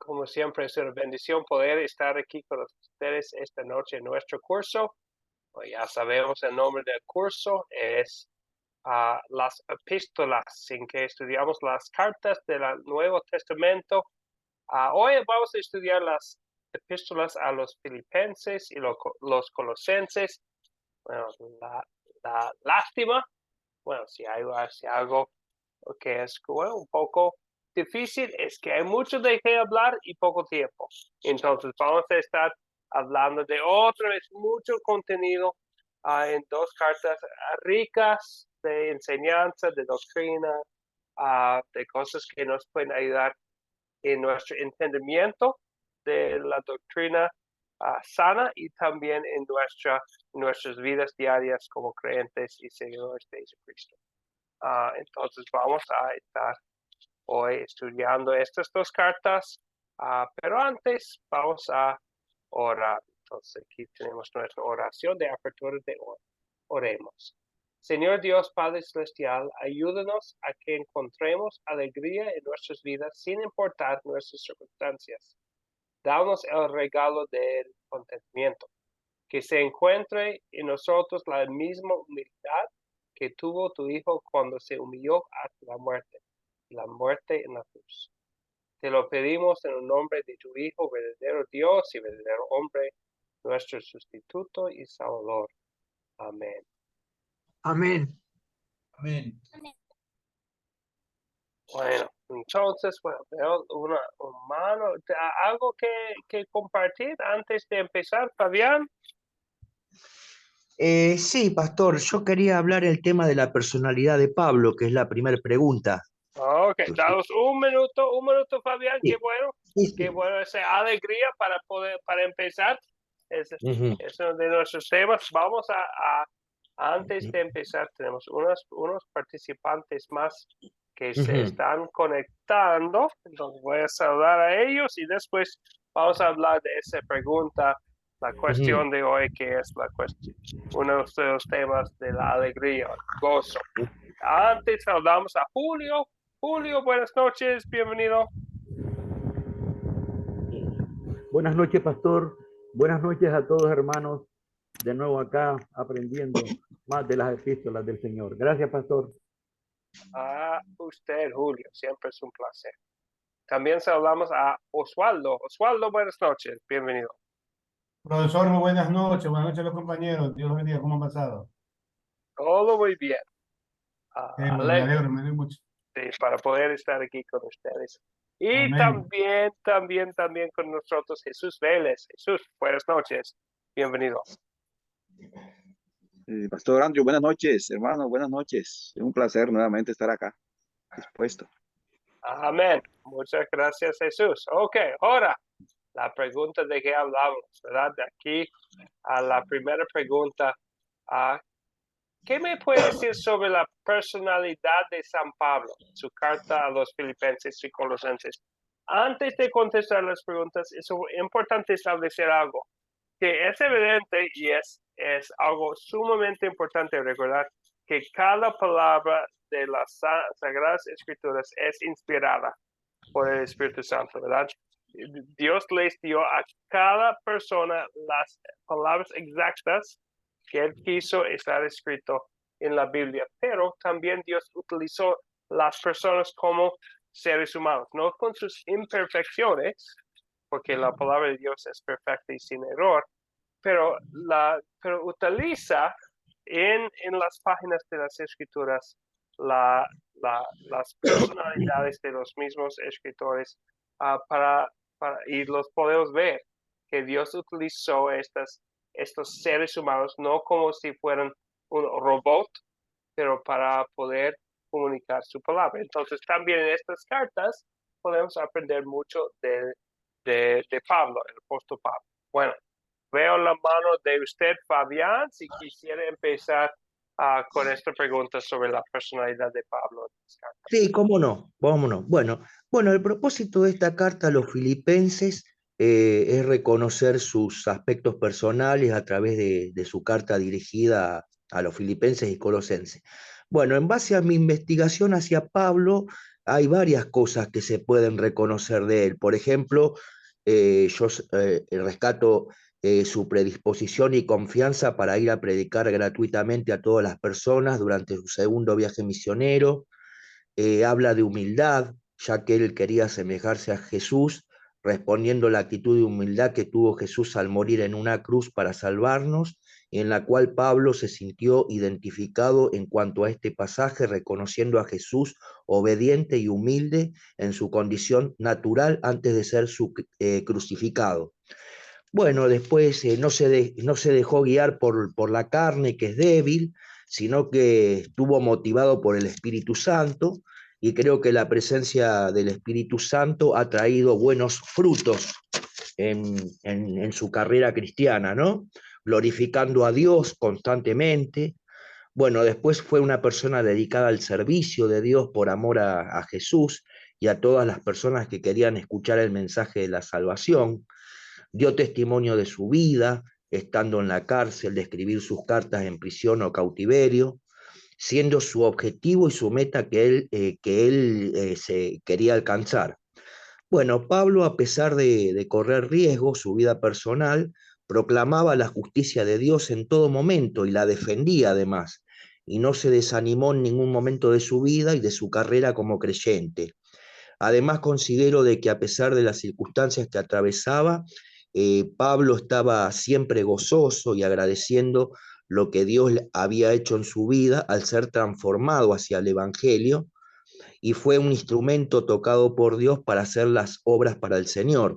Como siempre, es una bendición poder estar aquí con ustedes esta noche en nuestro curso. Pues ya sabemos el nombre del curso es las epístolas, en que estudiamos las cartas del Nuevo Testamento. Hoy vamos a estudiar las epístolas a los filipenses y los colosenses. Bueno, la lástima, bueno, si hay algo que es un poco difícil, es que hay mucho de qué hablar y poco tiempo. Entonces vamos a estar hablando de otra vez mucho contenido en dos cartas ricas de enseñanza, de doctrina, de cosas que nos pueden ayudar en nuestro entendimiento de la doctrina sana y también en nuestras vidas diarias como creyentes y seguidores de Jesucristo. Entonces vamos a estar hoy estudiando estas dos cartas, pero antes vamos a orar. Entonces aquí tenemos nuestra oración de apertura de hoy. Oremos. Señor Dios Padre Celestial, ayúdanos a que encontremos alegría en nuestras vidas sin importar nuestras circunstancias. Danos el regalo del contentamiento, que se encuentre en nosotros la misma humildad que tuvo tu Hijo cuando se humilló hasta la muerte en la cruz. Te lo pedimos en el nombre de tu Hijo, verdadero Dios y verdadero hombre, nuestro sustituto y Salvador. Amén. Amén. Amén. Bueno, entonces, veo una mano. ¿Algo que compartir antes de empezar, Fabián? Sí, pastor, yo quería hablar el tema de la personalidad de Pablo, que es la primera pregunta. Ok, danos un minuto, Fabián. Sí, sí, Qué sí. bueno esa alegría para empezar. Es uno de nuestros temas. Vamos antes de empezar, tenemos unos participantes más que se están conectando. Entonces voy a saludar a ellos y después vamos a hablar de esa pregunta, la cuestión de hoy, que es uno de los temas de la alegría, el gozo. Antes saludamos a Julio. Julio, buenas noches, bienvenido. Buenas noches, pastor. Buenas noches a todos, hermanos. De nuevo acá aprendiendo más de las epístolas del Señor. Gracias, pastor. A usted, Julio, siempre es un placer. También saludamos a Osvaldo. Osvaldo, buenas noches, bienvenido. Profesor, muy buenas noches a los compañeros. Dios los bendiga, ¿cómo han pasado? Todo muy bien. Bueno, me Alegre, alegro mucho. sí, para poder estar aquí con ustedes. Y Amén. también con nosotros Jesús Vélez. Jesús, buenas noches, bienvenido. Pastor Andrew, buenas noches, hermano, buenas noches. Es un placer nuevamente estar acá, dispuesto. Amén. Muchas gracias, Jesús. Ok, ahora la pregunta de qué hablamos, ¿verdad? De aquí a la primera pregunta. ¿Qué me puede decir sobre la personalidad de San Pablo, su carta a los filipenses y colosenses? Antes de contestar las preguntas, es importante establecer algo que es evidente y es algo sumamente importante recordar, que cada palabra de las Sagradas Escrituras es inspirada por el Espíritu Santo, ¿verdad? Dios les dio a cada persona las palabras exactas que él quiso estar escrito en la Biblia, pero también Dios utilizó las personas como seres humanos, no con sus imperfecciones, porque la palabra de Dios es perfecta y sin error, pero utiliza en las páginas de las escrituras las personalidades de los mismos escritores y los podemos ver que Dios utilizó estos seres humanos no como si fueran un robot, pero para poder comunicar su palabra. Entonces también en estas cartas podemos aprender mucho de Pablo, el apóstol Pablo. Bueno, veo la mano de usted, Fabián, si quisiera empezar con esta pregunta sobre la personalidad de Pablo. Sí, cómo no, vámonos. Bueno, el propósito de esta carta a los filipenses es reconocer sus aspectos personales a través de su carta dirigida a los filipenses y colosenses. Bueno, en base a mi investigación hacia Pablo, hay varias cosas que se pueden reconocer de él. Por ejemplo, yo rescato su predisposición y confianza para ir a predicar gratuitamente a todas las personas durante su segundo viaje misionero. Habla de humildad, ya que él quería asemejarse a Jesús, respondiendo la actitud de humildad que tuvo Jesús al morir en una cruz para salvarnos, en la cual Pablo se sintió identificado en cuanto a este pasaje, reconociendo a Jesús obediente y humilde en su condición natural antes de ser crucificado. Bueno, después no se dejó guiar por la carne, que es débil, sino que estuvo motivado por el Espíritu Santo, y creo que la presencia del Espíritu Santo ha traído buenos frutos en su carrera cristiana, ¿no? Glorificando a Dios constantemente. Bueno, después fue una persona dedicada al servicio de Dios por amor a Jesús y a todas las personas que querían escuchar el mensaje de la salvación. Dio testimonio de su vida, estando en la cárcel, de escribir sus cartas en prisión o cautiverio, siendo su objetivo y su meta que él se quería alcanzar. Bueno, Pablo, a pesar de correr riesgo, su vida personal, proclamaba la justicia de Dios en todo momento y la defendía además, y no se desanimó en ningún momento de su vida y de su carrera como creyente. Además, considero de que a pesar de las circunstancias que atravesaba, Pablo estaba siempre gozoso y agradeciendo lo que Dios había hecho en su vida al ser transformado hacia el Evangelio, y fue un instrumento tocado por Dios para hacer las obras para el Señor.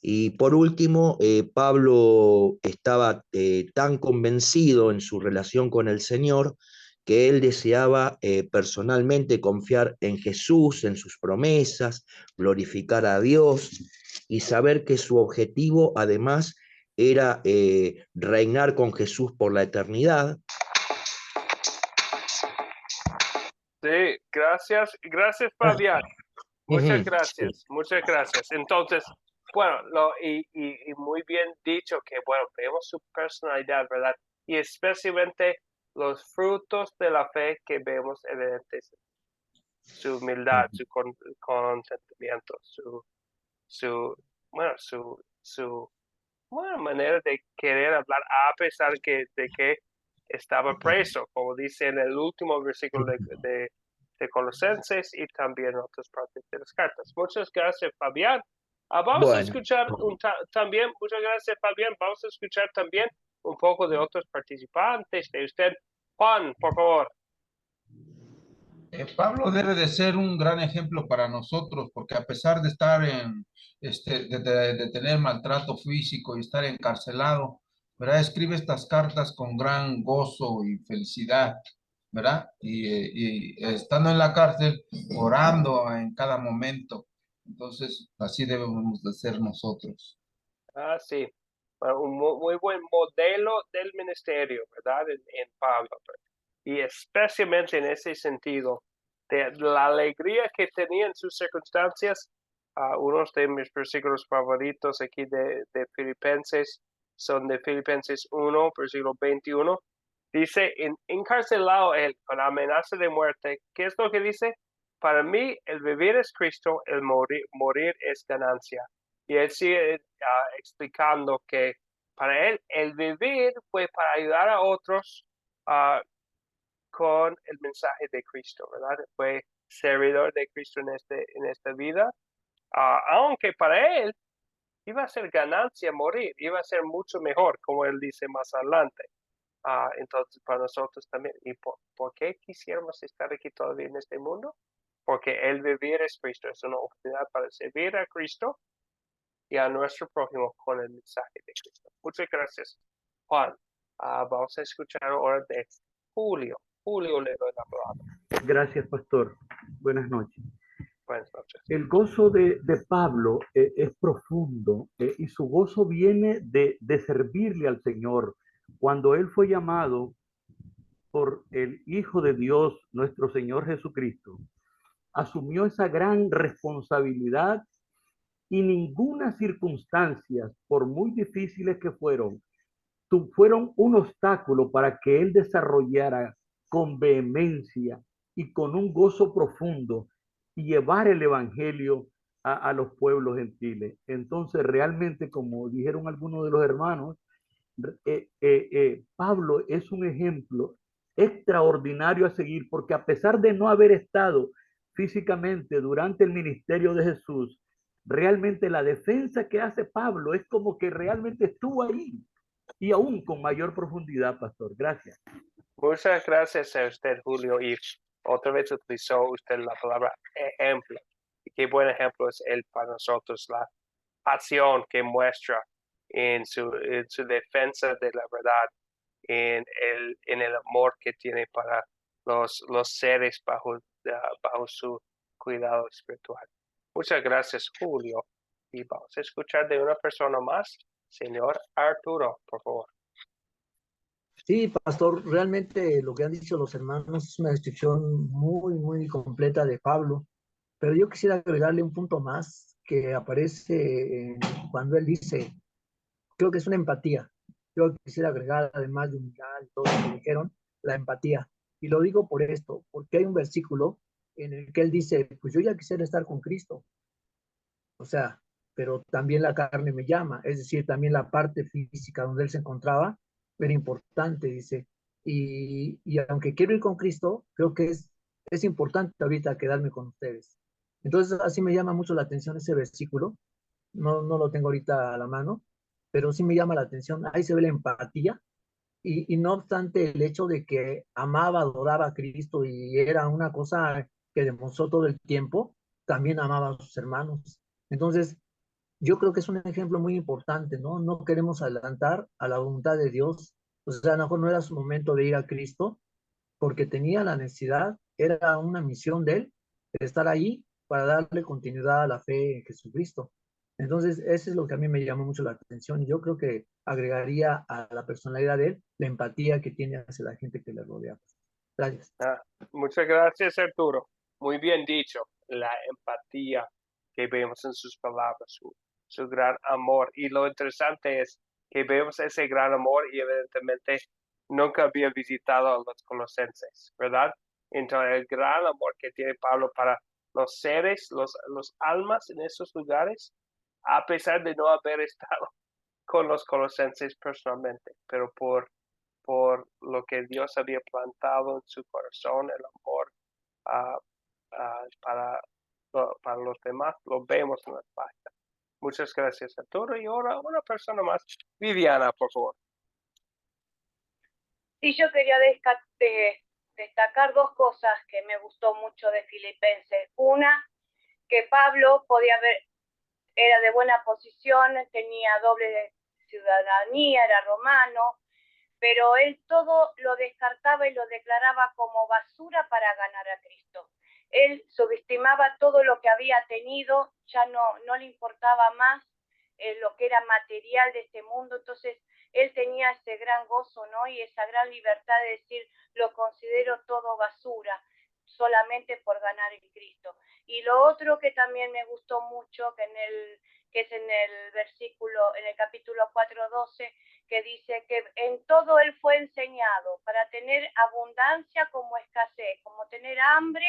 Y por último, Pablo estaba tan convencido en su relación con el Señor que él deseaba personalmente confiar en Jesús, en sus promesas, glorificar a Dios y saber que su objetivo además era reinar con Jesús por la eternidad. Sí, gracias Fabián. Muchas gracias, muchas gracias. Entonces, bueno, y muy bien dicho que, bueno, vemos su personalidad, ¿verdad? Y especialmente los frutos de la fe que vemos evidentes, su humildad, su consentimiento, su manera de querer hablar a pesar de que estaba preso, como dice en el último versículo de Colosenses y también otras partes de las cartas. Muchas gracias, Fabián. Vamos a escuchar también, muchas gracias, Fabián. Vamos a escuchar también un poco de otros participantes de usted. Juan, por favor. Pablo debe de ser un gran ejemplo para nosotros, porque a pesar de estar de tener maltrato físico y estar encarcelado, ¿verdad? Escribe estas cartas con gran gozo y felicidad, ¿verdad? Y estando en la cárcel, orando en cada momento. Entonces, así debemos de ser nosotros. Sí. Un muy buen modelo del ministerio, ¿verdad? En Pablo. Y especialmente en ese sentido, de la alegría que tenía en sus circunstancias. Unos de mis versículos favoritos aquí de Filipenses son de Filipenses 1, versículo 21. Dice, encarcelado él con amenaza de muerte, ¿qué es lo que dice? Para mí el vivir es Cristo, el morir es ganancia. Y él sigue explicando que para él el vivir fue para ayudar a otros con el mensaje de Cristo, ¿verdad? Fue servidor de Cristo en esta vida, aunque para él iba a ser ganancia morir, iba a ser mucho mejor, como él dice más adelante. Entonces, para nosotros también, ¿y por qué quisiéramos estar aquí todavía en este mundo? Porque el vivir es Cristo, es una oportunidad para servir a Cristo y a nuestro prójimo con el mensaje de Cristo. Muchas gracias, Juan. Vamos a escuchar ahora de Julio. Julio, le doy la palabra. Gracias, pastor. Buenas noches. Buenas noches. El gozo de Pablo es profundo y su gozo viene de servirle al Señor. Cuando él fue llamado por el Hijo de Dios, nuestro Señor Jesucristo, asumió esa gran responsabilidad y ninguna circunstancia, por muy difíciles que fueron un obstáculo para que él desarrollara con vehemencia y con un gozo profundo y llevar el evangelio a los pueblos gentiles. Entonces, realmente, como dijeron algunos de los hermanos, Pablo es un ejemplo extraordinario a seguir, porque a pesar de no haber estado físicamente durante el ministerio de Jesús, realmente la defensa que hace Pablo es como que realmente estuvo ahí y aún con mayor profundidad, pastor. Gracias. Muchas gracias a usted, Julio, y otra vez utilizó usted la palabra ejemplo. Y qué buen ejemplo es él para nosotros, la pasión que muestra en su defensa de la verdad, en el amor que tiene para los seres bajo su cuidado espiritual. Muchas gracias, Julio. Y vamos a escuchar de una persona más, señor Arturo, por favor. Sí, pastor, realmente lo que han dicho los hermanos es una descripción muy, muy completa de Pablo, pero yo quisiera agregarle un punto más que aparece cuando él dice, creo que es una empatía. Yo quisiera agregar, además de humildad y todo lo que dijeron, la empatía. Y lo digo por esto, porque hay un versículo en el que él dice, pues yo ya quisiera estar con Cristo, o sea, pero también la carne me llama, es decir, también la parte física donde él se encontraba era importante, dice, y aunque quiero ir con Cristo, creo que es importante ahorita quedarme con ustedes. Entonces, así me llama mucho la atención ese versículo, no lo tengo ahorita a la mano, pero sí me llama la atención, ahí se ve la empatía, y no obstante el hecho de que amaba, adoraba a Cristo y era una cosa que demostró todo el tiempo, también amaba a sus hermanos. Entonces, yo creo que es un ejemplo muy importante, ¿no? No queremos adelantar a la voluntad de Dios. O sea, a lo mejor no era su momento de ir a Cristo, porque tenía la necesidad, era una misión de él, de estar ahí para darle continuidad a la fe en Jesucristo. Entonces, eso es lo que a mí me llamó mucho la atención. Yo creo que agregaría a la personalidad de él la empatía que tiene hacia la gente que le rodea. Gracias. Muchas gracias, Arturo. Muy bien dicho, la empatía que vemos en sus palabras, su gran amor. Y lo interesante es que vemos ese gran amor y evidentemente nunca había visitado a los colosenses, ¿verdad? Entonces, el gran amor que tiene Pablo para los seres, los almas en esos lugares, a pesar de no haber estado con los colosenses personalmente, pero por lo que Dios había plantado en su corazón, el amor para los demás, lo vemos en las páginas. Muchas gracias, Arturo. Y ahora una persona más, Viviana, por favor. Sí, yo quería destacar dos cosas que me gustó mucho de Filipenses. Una, que Pablo era de buena posición, tenía doble ciudadanía, era romano, pero él todo lo descartaba y lo declaraba como basura para ganar a Cristo. Él subestimaba todo lo que había tenido, ya no le importaba más lo que era material de este mundo, entonces él tenía ese gran gozo, ¿no? Y esa gran libertad de decir, lo considero todo basura, solamente por ganar en Cristo. Y lo otro que también me gustó mucho, que es en el capítulo 4:12, que dice que en todo él fue enseñado para tener abundancia como escasez, como tener hambre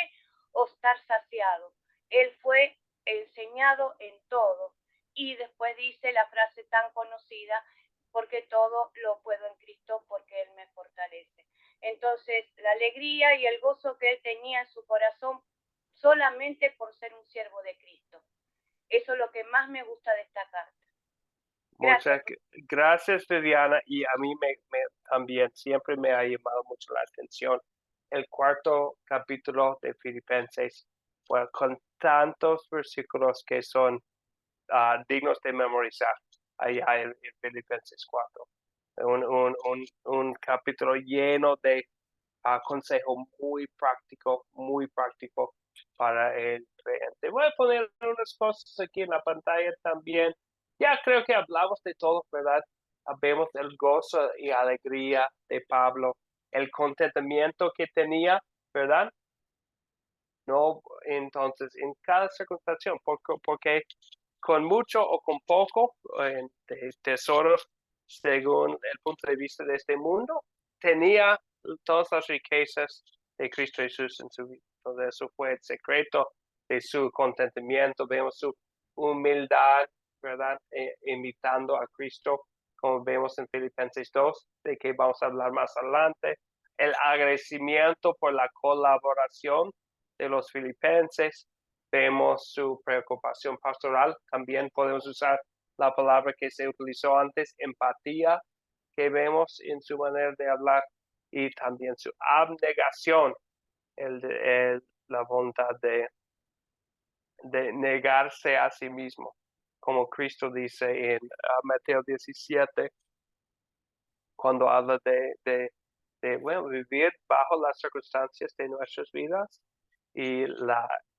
o estar saciado. Él fue enseñado en todo. Y después dice la frase tan conocida, porque todo lo puedo en Cristo porque Él me fortalece. Entonces, la alegría y el gozo que él tenía en su corazón solamente por ser un siervo de Cristo. Eso es lo que más me gusta destacar. Muchas gracias, Viviana. Y a mí también siempre me ha llamado mucho la atención el cuarto capítulo de Filipenses, bueno, con tantos versículos que son dignos de memorizar allá en Filipenses 4. Un capítulo lleno de consejo muy práctico para el creyente. Voy a poner unas cosas aquí en la pantalla también. Ya creo que hablamos de todo, ¿verdad? Vemos el gozo y alegría de Pablo, el contentamiento que tenía, ¿verdad? No, entonces, en cada circunstancia, porque con mucho o con poco de tesoros, según el punto de vista de este mundo, tenía todas las riquezas de Cristo Jesús en su vida. Entonces eso fue el secreto de su contentamiento. Vemos su humildad, ¿verdad? Imitando a Cristo, como vemos en Filipenses 2, de que vamos a hablar más adelante. El agradecimiento por la colaboración de los filipenses. Vemos su preocupación pastoral. También podemos usar la palabra que se utilizó antes, empatía, que vemos en su manera de hablar, y también su abnegación, la voluntad de negarse a sí mismo, como Cristo dice en Mateo 17, cuando habla de bueno, vivir bajo las circunstancias de nuestras vidas y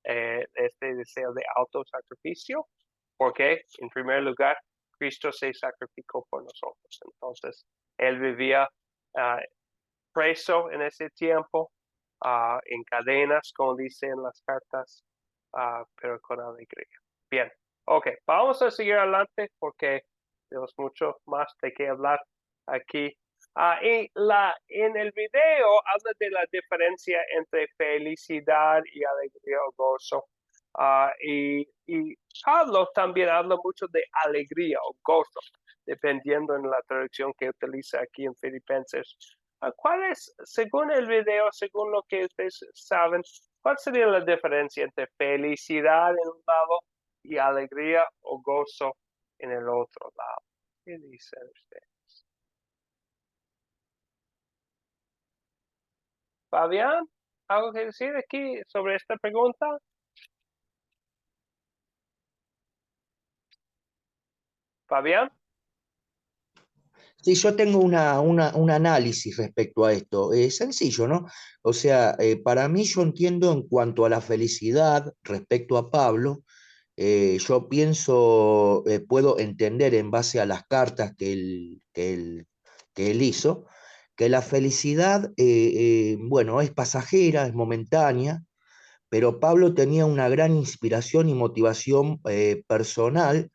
este deseo de autosacrificio, porque en primer lugar Cristo se sacrificó por nosotros. Entonces, él vivía preso en ese tiempo, en cadenas, como dice en las cartas, pero con alegría. Bien, ok, vamos a seguir adelante porque tenemos mucho más de qué hablar aquí. En el video habla de la diferencia entre felicidad y alegría o gozo. Y Pablo también habla mucho de alegría o gozo, dependiendo en la traducción que utiliza aquí en Filipenses. ¿Cuál es, según el video, según lo que ustedes saben, cuál sería la diferencia entre felicidad en un lado y alegría o gozo en el otro lado? ¿Qué dicen ustedes? Fabián, ¿algo que decir aquí sobre esta pregunta? Fabián. Sí, yo tengo un análisis respecto a esto. Es sencillo, ¿no? O sea, para mí yo entiendo en cuanto a la felicidad respecto a Pablo, yo pienso, puedo entender en base a las cartas que él hizo, que la felicidad, bueno, es pasajera, es momentánea, pero Pablo tenía una gran inspiración y motivación personal,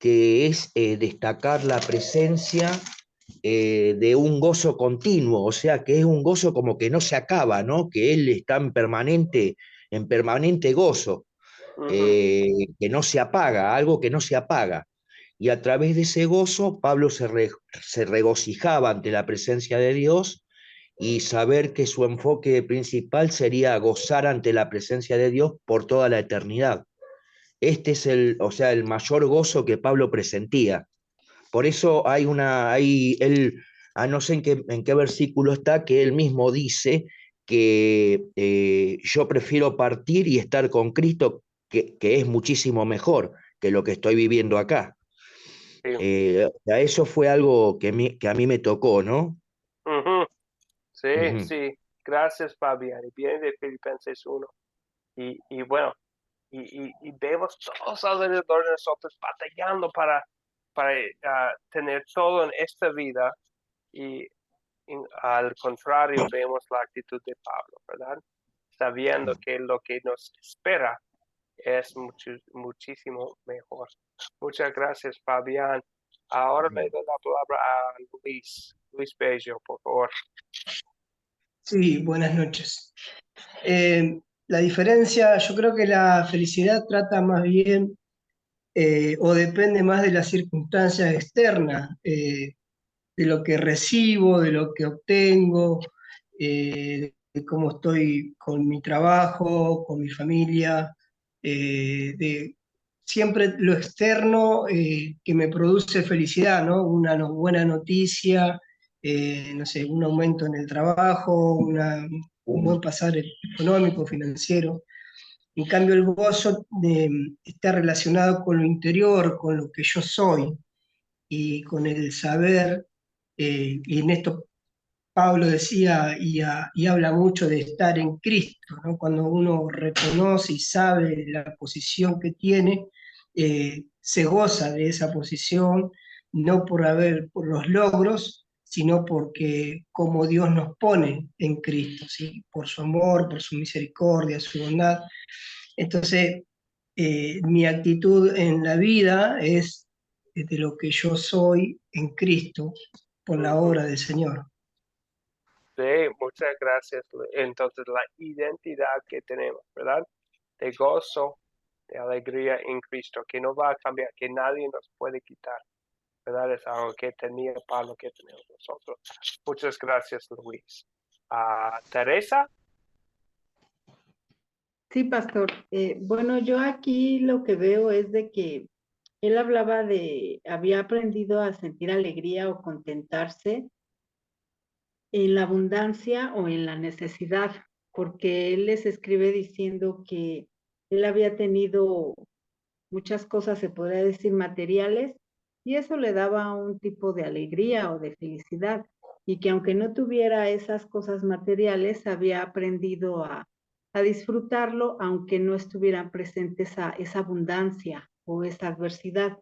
que es destacar la presencia de un gozo continuo, o sea, que es un gozo como que no se acaba, ¿no? Que él está en permanente gozo, que no se apaga, algo que no se apaga. Y a través de ese gozo, Pablo se regocijaba ante la presencia de Dios, y saber que su enfoque principal sería gozar ante la presencia de Dios por toda la eternidad. Este es o sea, el mayor gozo que Pablo presentía. Por eso no sé en qué versículo está, que él mismo dice que yo prefiero partir y estar con Cristo, que es muchísimo mejor que lo que estoy viviendo acá. Sí. Eso fue algo que a mí me tocó, ¿no? Sí, sí. Gracias, Fabián. Y viene de Filipenses 1. Y bueno, y vemos todos alrededor de nosotros batallando para tener todo en esta vida, y al contrario vemos la actitud de Pablo, ¿verdad? Sabiendo que lo que nos espera es muchísimo mejor. Muchas gracias, Fabián. Ahora le doy la palabra a Luis Bello, por favor. Sí, buenas noches. La diferencia, yo creo que la felicidad trata más bien o depende más de las circunstancias externas, de lo que recibo, de lo que obtengo, de cómo estoy con mi trabajo, con mi familia, de siempre lo externo que me produce felicidad, ¿no? Una buena noticia, no sé, un aumento en el trabajo, un buen pasar económico, financiero. En cambio, el gozo está relacionado con lo interior, con lo que yo soy y con el saber, y en esto Pablo decía y habla mucho de estar en Cristo, ¿no? Cuando uno reconoce y sabe la posición que tiene, se goza de esa posición, no por los logros, sino porque como Dios nos pone en Cristo, ¿sí? Por su amor, por su misericordia, su bondad. Entonces, mi actitud en la vida es de lo que yo soy en Cristo por la obra del Señor. Sí, muchas gracias. Entonces, la identidad que tenemos, ¿verdad? De gozo, de alegría en Cristo, que no va a cambiar, que nadie nos puede quitar, ¿verdad? Es algo que tenía Pablo, que tenemos nosotros. Muchas gracias, Luis. Teresa. Sí, pastor. Bueno, yo aquí lo que veo es de que él hablaba había aprendido a sentir alegría o contentarse en la abundancia o en la necesidad, porque él les escribe diciendo que él había tenido muchas cosas, se podría decir, materiales, y eso le daba un tipo de alegría o de felicidad, y que aunque no tuviera esas cosas materiales, había aprendido a disfrutarlo, aunque no estuviera presente esa abundancia o esa adversidad.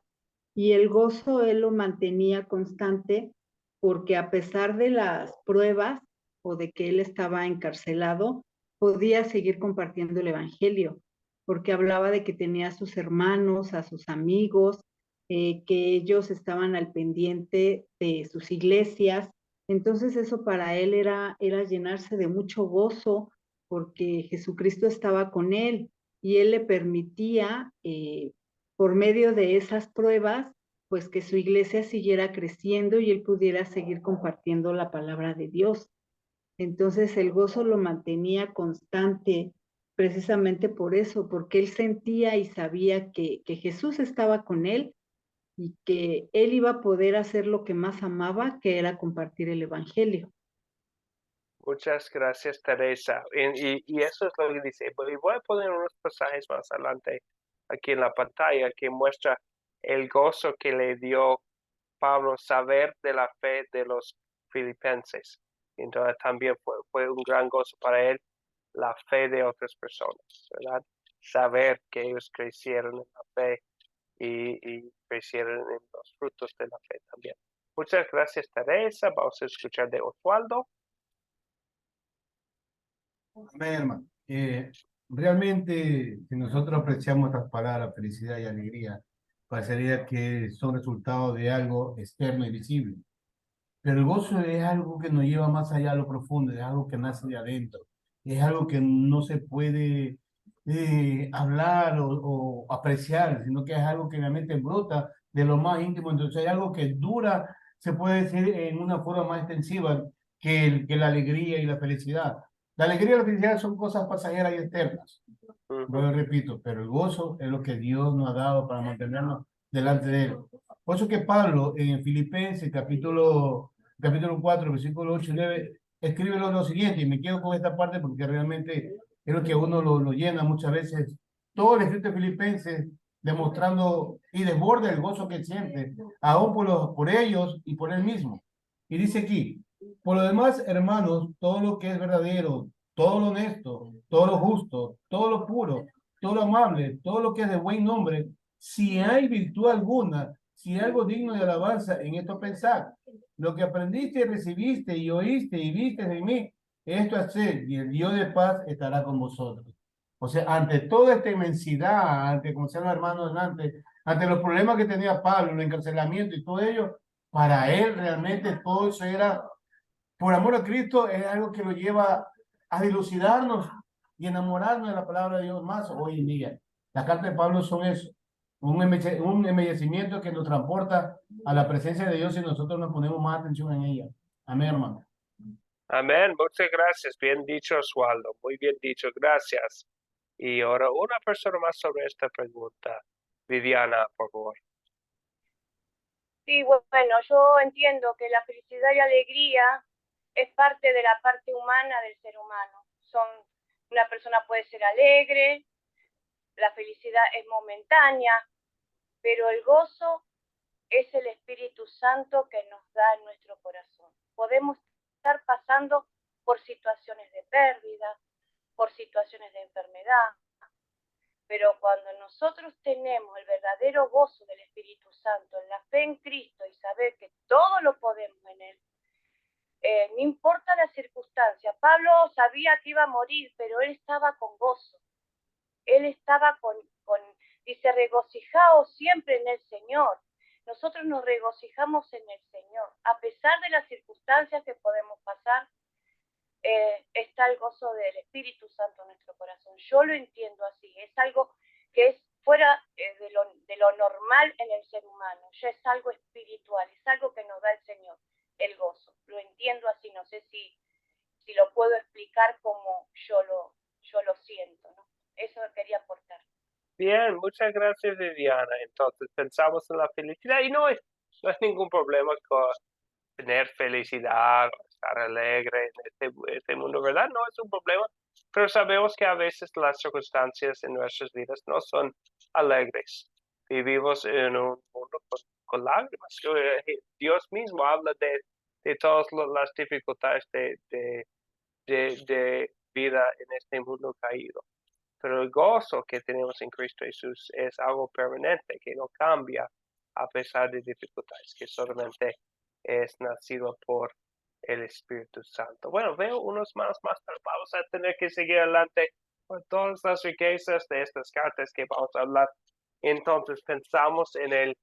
Y el gozo él lo mantenía constante porque a pesar de las pruebas o de que él estaba encarcelado, podía seguir compartiendo el evangelio, porque hablaba de que tenía a sus hermanos, a sus amigos, que ellos estaban al pendiente de sus iglesias. Entonces eso para él era llenarse de mucho gozo porque Jesucristo estaba con él y él le permitía por medio de esas pruebas, pues que su iglesia siguiera creciendo y él pudiera seguir compartiendo la palabra de Dios. Entonces el gozo lo mantenía constante precisamente por eso, porque él sentía y sabía que Jesús estaba con él y que él iba a poder hacer lo que más amaba, que era compartir el evangelio. Muchas gracias, Teresa. Y eso es lo que dice. Voy a poner unos pasajes más adelante aquí en la pantalla que muestra el gozo que le dio Pablo saber de la fe de los filipenses. Entonces también fue un gran gozo para él la fe de otras personas, ¿verdad? Saber que ellos crecieron en la fe y crecieron en los frutos de la fe también. Muchas gracias, Teresa. Vamos a escuchar de Oswaldo. Amén, hermano. Realmente, si nosotros apreciamos estas palabras, felicidad y alegría, parecería que son resultado de algo externo y visible. Pero el gozo es algo que nos lleva más allá a lo profundo, es algo que nace de adentro, es algo que no se puede hablar o apreciar, sino que es algo que realmente brota de lo más íntimo. Entonces hay algo que dura, se puede decir en una forma más extensiva que la alegría y la felicidad. La alegría y la felicidad son cosas pasajeras y externas, yo lo repito, pero el gozo es lo que Dios nos ha dado para mantenernos delante de Él. Por eso que Pablo en Filipenses capítulo 4, versículo 8 y 9, escribe lo siguiente, y me quedo con esta parte porque realmente es lo que a uno lo llena muchas veces. Todo el escrito de Filipenses demostrando y desborda el gozo que siente, aún por ellos y por él mismo. Y dice aquí, por lo demás, hermanos, todo lo que es verdadero, todo lo honesto, todo lo justo, todo lo puro, todo lo amable, todo lo que es de buen nombre, si hay virtud alguna, si hay algo digno de alabanza, en esto pensad. Lo que aprendiste, recibiste y oíste y viste de mí, esto haced, y el Dios de paz estará con vosotros. O sea, ante toda esta inmensidad, ante, como decían los hermanos antes, ante los problemas que tenía Pablo, el encarcelamiento y todo ello, para él realmente todo eso era, por amor a Cristo, es algo que lo lleva a dilucidarnos y enamorarnos de la palabra de Dios más hoy en día. Las cartas de Pablo son eso, un embellecimiento que nos transporta a la presencia de Dios y nosotros nos ponemos más atención en ella. Amén, hermano. Amén. Muchas gracias. Bien dicho, Oswaldo. Muy bien dicho. Gracias. Y ahora una persona más sobre esta pregunta. Viviana, por favor. Sí, bueno, yo entiendo que la felicidad y alegría es parte de la parte humana del ser humano. Una persona puede ser alegre, la felicidad es momentánea, pero el gozo es el Espíritu Santo que nos da en nuestro corazón. Podemos estar pasando por situaciones de pérdida, por situaciones de enfermedad, pero cuando nosotros tenemos el verdadero gozo del Espíritu Santo, en la fe en Cristo y saber que todo lo podemos en Él, no importa la circunstancia. Pablo sabía que iba a morir, pero él estaba con gozo. Él estaba dice, regocijaos siempre en el Señor. Nosotros nos regocijamos en el Señor. A pesar de las circunstancias que podemos pasar, está el gozo del Espíritu Santo en nuestro corazón. Yo lo entiendo así, es algo que es fuera de lo normal en el ser humano, ya es algo espiritual, es algo que nos da el Señor, el gozo. Lo entiendo así, no sé si lo puedo explicar como yo lo siento, ¿no? Eso quería aportar. Bien, muchas gracias, Viviana. Entonces, pensamos en la felicidad y no es ningún problema con tener felicidad, estar alegre en este mundo, ¿verdad? No es un problema, pero sabemos que a veces las circunstancias en nuestras vidas no son alegres. Vivimos en un mundo con lágrimas. Dios mismo habla de todas las dificultades de vida en este mundo caído. Pero el gozo que tenemos en Cristo Jesús es algo permanente, que no cambia a pesar de dificultades, que solamente es nacido por el Espíritu Santo. Bueno, veo unos más tarde. Vamos a tener que seguir adelante con todas las riquezas de estas cartas que vamos a hablar. Entonces, pensamos en el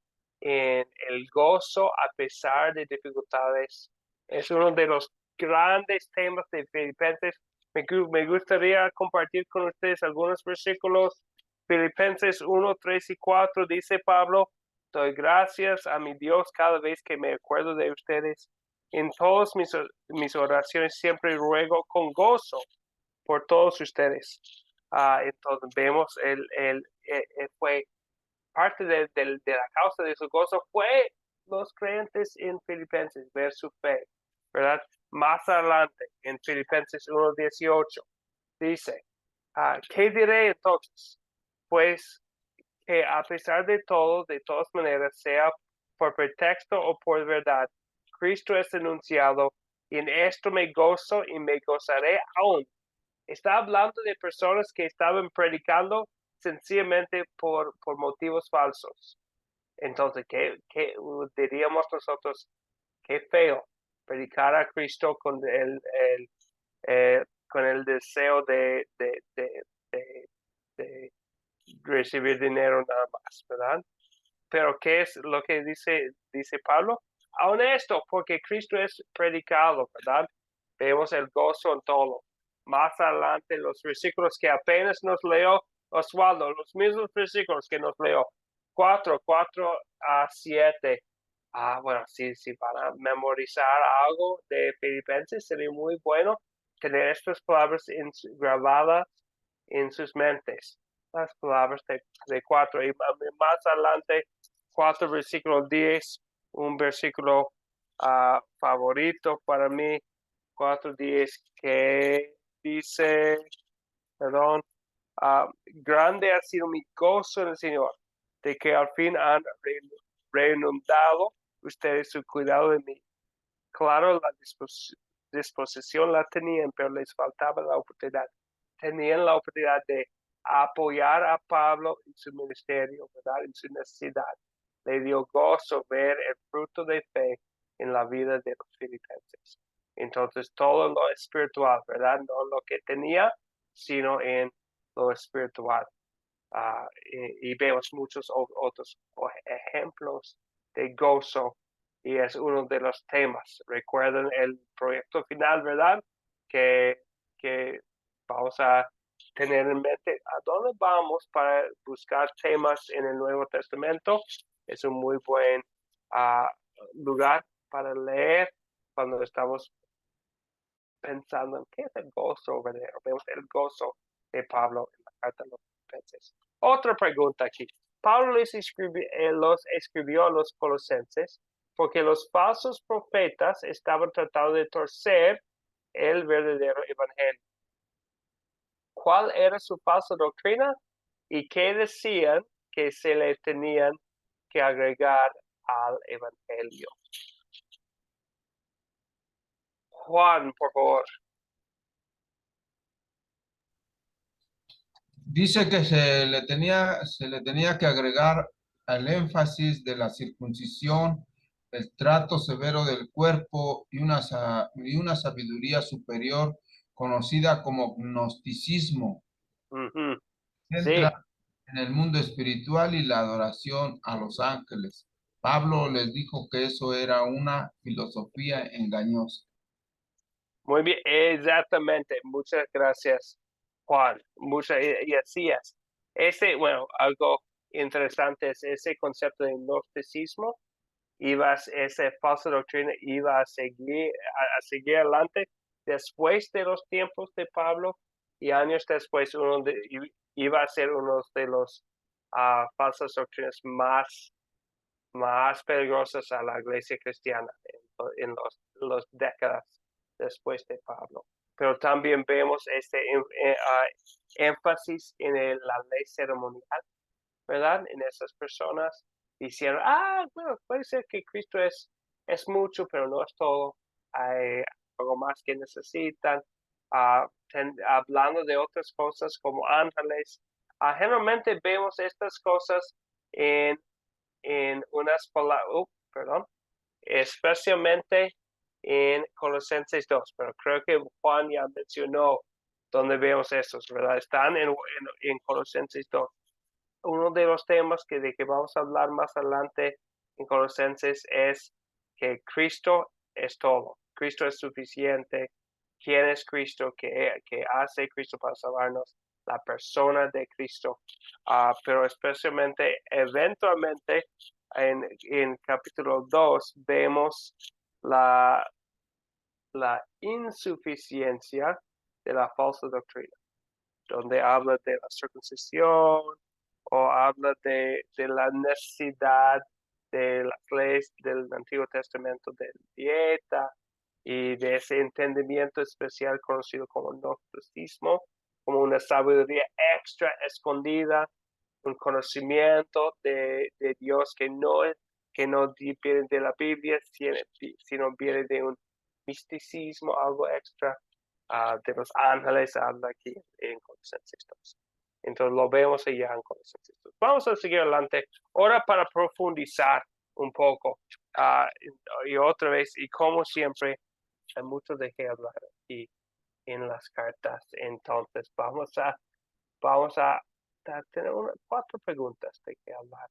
gozo a pesar de dificultades. Es uno de los grandes temas de Filipenses. Me gustaría compartir con ustedes algunos versículos. Filipenses 1, 3 y 4 dice Pablo: doy gracias a mi Dios cada vez que me acuerdo de ustedes. En todas mis oraciones siempre ruego con gozo por todos ustedes. Entonces vemos fue parte de la causa de su gozo fue los creyentes en Filipenses, ver su fe, ¿verdad? Más adelante, en Filipenses 1:18, dice, ¿qué diré entonces? Pues que a pesar de todo, de todas maneras, sea por pretexto o por verdad, Cristo es anunciado, y en esto me gozo y me gozaré aún. Está hablando de personas que estaban predicando sencillamente por motivos falsos. Entonces, ¿qué diríamos nosotros? Qué feo predicar a Cristo con el deseo de recibir dinero nada más, ¿verdad? Pero ¿qué es lo que dice Pablo? Aún esto, porque Cristo es predicado, ¿verdad? Vemos el gozo en todo. Más adelante, los versículos que apenas nos leo Oswaldo, los mismos versículos que nos leo, 4 a 7. Bueno, si van a memorizar algo de Filipenses, sería muy bueno tener estas palabras grabadas en sus mentes. Las palabras de 4. Y más adelante, 4 versículo 10, un versículo favorito para mí, 4:10, que dice, perdón, grande ha sido mi gozo en el Señor, de que al fin han reanudado ustedes su cuidado de mí. Claro, la disposición la tenían, pero les faltaba la oportunidad. Tenían la oportunidad de apoyar a Pablo en su ministerio, ¿verdad? En su necesidad. Le dio gozo ver el fruto de fe en la vida de los filipenses. Entonces, todo lo espiritual, ¿verdad? No lo que tenía, sino en lo espiritual. Y vemos muchos otros ejemplos de gozo, y es uno de los temas. Recuerden el proyecto final, ¿verdad? Que vamos a tener en mente a dónde vamos para buscar temas en el Nuevo Testamento. Es un muy buen lugar para leer cuando estamos pensando en qué es el gozo verdadero. Vemos el gozo de Pablo en la carta de los Filipenses. Otra pregunta aquí. Pablo los escribió a los colosenses porque los falsos profetas estaban tratando de torcer el verdadero evangelio. ¿Cuál era su falsa doctrina? ¿Y qué decían que se le tenían que agregar al evangelio? Juan, por favor. Dice que se le tenía que agregar al énfasis de la circuncisión, el trato severo del cuerpo y una sabiduría superior conocida como gnosticismo. Uh-huh. Entra en el mundo espiritual y la adoración a los ángeles. Pablo les dijo que eso era una filosofía engañosa. Muy bien, exactamente. Muchas gracias, Juan. Y así es. Algo interesante es ese concepto de gnosticismo. Esa falsa doctrina iba a seguir adelante después de los tiempos de Pablo y años después iba a ser uno de los falsas doctrinas más peligrosas a la iglesia cristiana en los décadas después de Pablo. Pero también vemos énfasis en la ley ceremonial, ¿verdad? En esas personas diciendo, bueno, puede ser que Cristo es mucho, pero no es todo. Hay algo más que necesitan. Hablando de otras cosas como ángeles. Generalmente vemos estas cosas en unas palabras, especialmente en Colosenses 2, pero creo que Juan ya mencionó donde vemos esos, ¿verdad? Están en Colosenses 2. Uno de los temas de que vamos a hablar más adelante en Colosenses es que Cristo es todo, Cristo es suficiente. ¿Quién es Cristo? ¿Qué hace Cristo para salvarnos? La persona de Cristo. Pero especialmente, eventualmente, en capítulo 2 vemos la insuficiencia de la falsa doctrina, donde habla de la circuncisión o habla de la necesidad de las leyes del Antiguo Testamento de dieta y de ese entendimiento especial conocido como gnosticismo, como una sabiduría extra escondida, un conocimiento de Dios que no viene de la Biblia, sino viene de un misticismo, algo extra. De los ángeles habla aquí en Colosenses 2. Entonces lo vemos allá en Colosenses 2. Vamos a seguir adelante. Ahora para profundizar un poco. Y otra vez, y como siempre, hay mucho de qué hablar aquí en las cartas. Entonces vamos a tener 4 preguntas de qué hablar.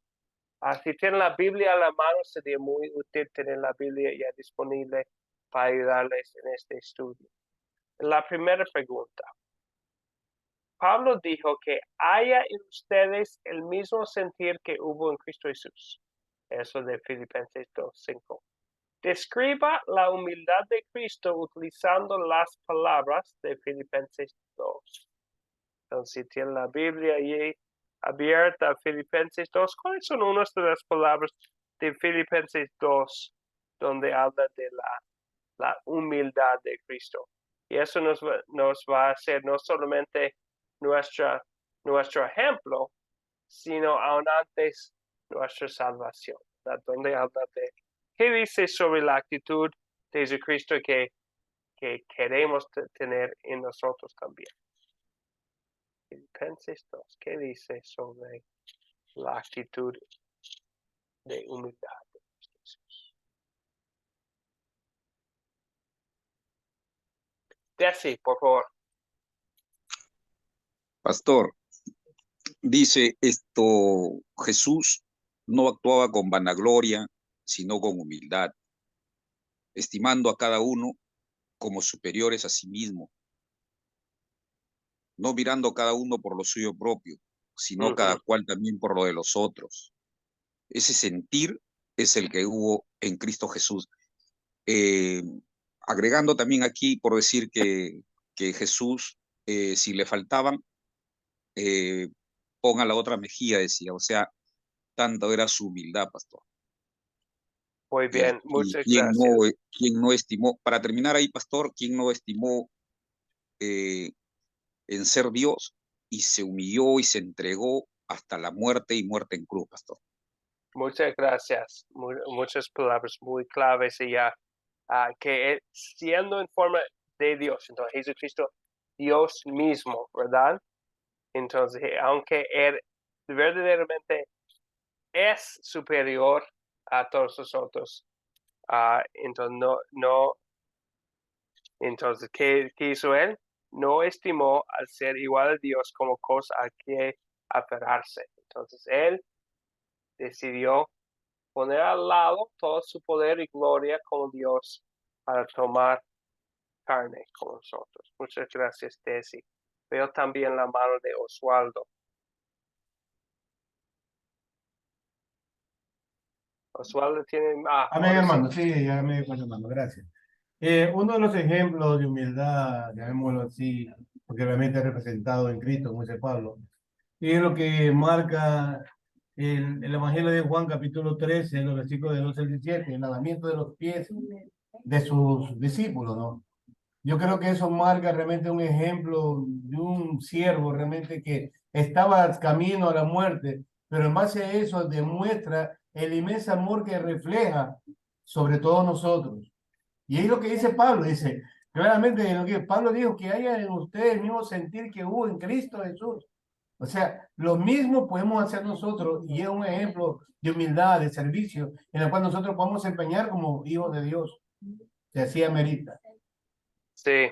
Si tienen la Biblia a la mano, sería muy útil tener la Biblia ya disponible para ayudarles en este estudio. La primera pregunta. Pablo dijo que haya en ustedes el mismo sentir que hubo en Cristo Jesús. Eso de Filipenses 2:5. Describa la humildad de Cristo utilizando las palabras de Filipenses 2. Entonces, si tienen la Biblia ahí abierta, Filipenses 2, ¿cuáles son unas de las palabras de Filipenses 2 donde habla de la humildad de Cristo? Y eso nos va a hacer no solamente nuestro ejemplo, sino aún antes nuestra salvación. Donde habla de qué dice sobre la actitud de Jesucristo que queremos tener en nosotros también. Filipenses 2, ¿qué dice sobre la actitud de humildad de Jesús? Jesse, por favor. Pastor, dice esto, Jesús no actuaba con vanagloria, sino con humildad, estimando a cada uno como superiores a sí mismo, no mirando cada uno por lo suyo propio, sino cada cual también por lo de los otros. Ese sentir es el que hubo en Cristo Jesús. Agregando también aquí, por decir que Jesús, si le faltaban, ponga la otra mejilla, decía. O sea, tanto era su humildad, pastor. Muy bien, muchas ¿quién gracias. ¿Quién no estimó, para terminar ahí, pastor, quién no estimó en ser Dios y se humilló y se entregó hasta la muerte y muerte en cruz, pastor? Muchas gracias. Muchas palabras muy claves ya. Que siendo en forma de Dios, entonces Jesucristo, Dios mismo, ¿verdad? Entonces, aunque Él verdaderamente es superior a todos nosotros, entonces, ¿qué hizo Él? No estimó al ser igual a Dios como cosa a que aferrarse. Entonces, Él decidió poner al lado todo su poder y gloria como Dios para tomar carne como nosotros. Muchas gracias, Desi. Veo también la mano de Oswaldo. Oswaldo tiene... Amén, ahora sí. hermano. Sí, ya me di cuenta, hermano. Gracias. Uno de los ejemplos de humildad, llamémoslo así, porque realmente es representado en Cristo, como dice Pablo, y es lo que marca el Evangelio de Juan, capítulo 13, en los versículos de 12 al 17, el lavamiento de los pies de sus discípulos, ¿no? Yo creo que eso marca realmente un ejemplo de un siervo realmente que estaba camino a la muerte, pero en base a eso demuestra el inmenso amor que refleja sobre todos nosotros. Y es lo que dice Pablo, dice claramente lo que Pablo dijo, que haya en ustedes el mismo sentir que hubo en Cristo Jesús. O sea, lo mismo podemos hacer nosotros y es un ejemplo de humildad, de servicio, en el cual nosotros podemos empeñar como hijos de Dios, que así amerita. Sí,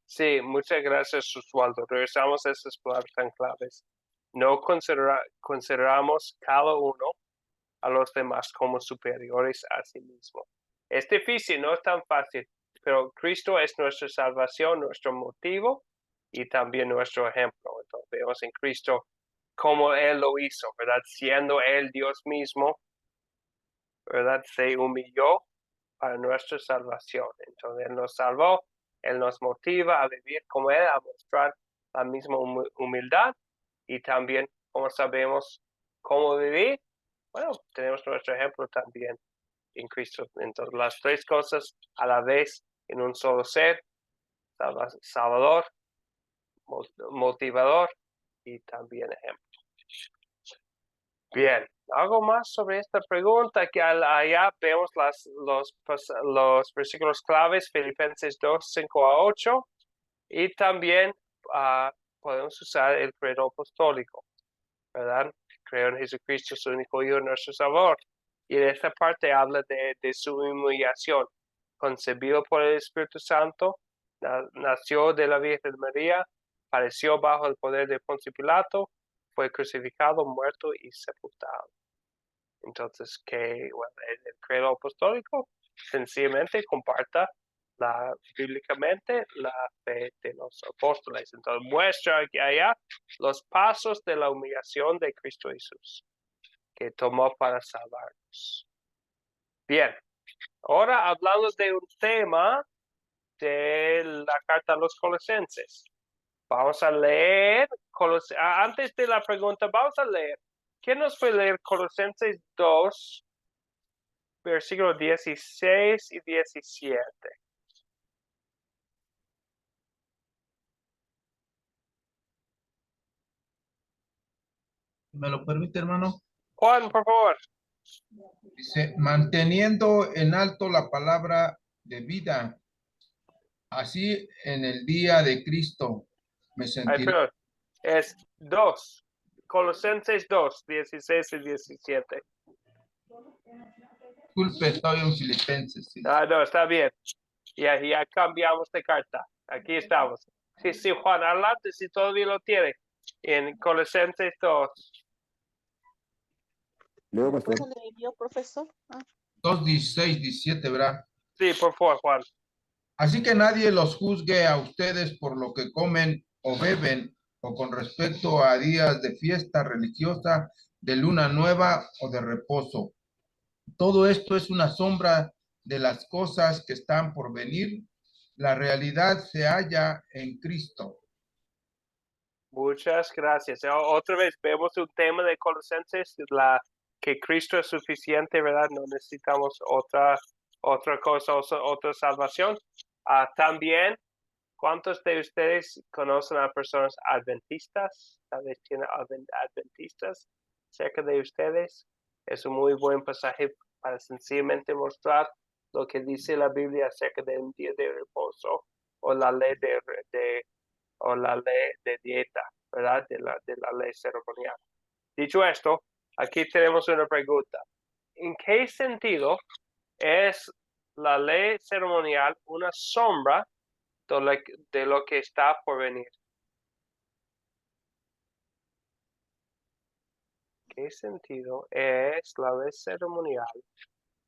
sí, muchas gracias, Oswaldo. Regresamos a esas palabras tan claves. No consideramos cada uno a los demás como superiores a sí mismo. Es difícil, no es tan fácil, pero Cristo es nuestra salvación, nuestro motivo y también nuestro ejemplo. Entonces vemos en Cristo cómo Él lo hizo, ¿verdad? Siendo Él Dios mismo, ¿verdad? Se humilló para nuestra salvación. Entonces Él nos salvó, Él nos motiva a vivir como Él, a mostrar la misma humildad y también, como sabemos cómo vivir, bueno, tenemos nuestro ejemplo también en Cristo. Entonces las tres cosas a la vez en un solo ser, salvador, motivador y también ejemplo. Bien, algo más sobre esta pregunta, que allá vemos los versículos claves, Filipenses 2, 5 a 8, y también podemos usar el credo apostólico, ¿verdad? Creo en Jesucristo, su único Hijo, nuestro Salvador. Y en esta parte habla de su humillación, concebido por el Espíritu Santo, nació de la Virgen María, padeció bajo el poder de Poncio Pilato, fue crucificado, muerto y sepultado. Entonces, el credo apostólico sencillamente comparta bíblicamente la fe de los apóstoles. Entonces, muestra aquí allá los pasos de la humillación de Cristo Jesús, que tomó para salvarnos. Bien, ahora hablando de un tema de la carta a los Colosenses. Vamos a leer, antes de la pregunta, vamos a leer. ¿Quién nos fue leer Colosenses 2, versículos 16 y 17? ¿Me lo permite, hermano? Juan, por favor. Dice, manteniendo en alto la palabra de vida, así en el día de Cristo me sentiré. Perdón. Es 2, Colosenses 2, 16 y 17. Disculpe, estoy en Filipenses. Sí. No, está bien. Ya cambiamos de carta. Aquí estamos. Sí, Juan, adelante si todavía lo tiene. En Colosenses 2. Luego, ¿puedo leer yo, profesor? 2, 16, 17, ¿verdad? Sí, por favor, Juan. Así que nadie los juzgue a ustedes por lo que comen o beben, o con respecto a días de fiesta religiosa, de luna nueva o de reposo. Todo esto es una sombra de las cosas que están por venir. La realidad se halla en Cristo. Muchas gracias. Otra vez vemos un tema de Colosenses, que Cristo es suficiente, ¿verdad? No necesitamos otra cosa, otra salvación. También, ¿cuántos de ustedes conocen a personas adventistas? Tal vez tienen adventistas cerca de ustedes. Es un muy buen pasaje para sencillamente mostrar lo que dice la Biblia acerca de un día de reposo o la ley de dieta, ¿verdad? De la ley ceremonial. Dicho esto, aquí tenemos una pregunta. ¿En qué sentido es la ley ceremonial una sombra de lo que está por venir? ¿Qué sentido es la ley ceremonial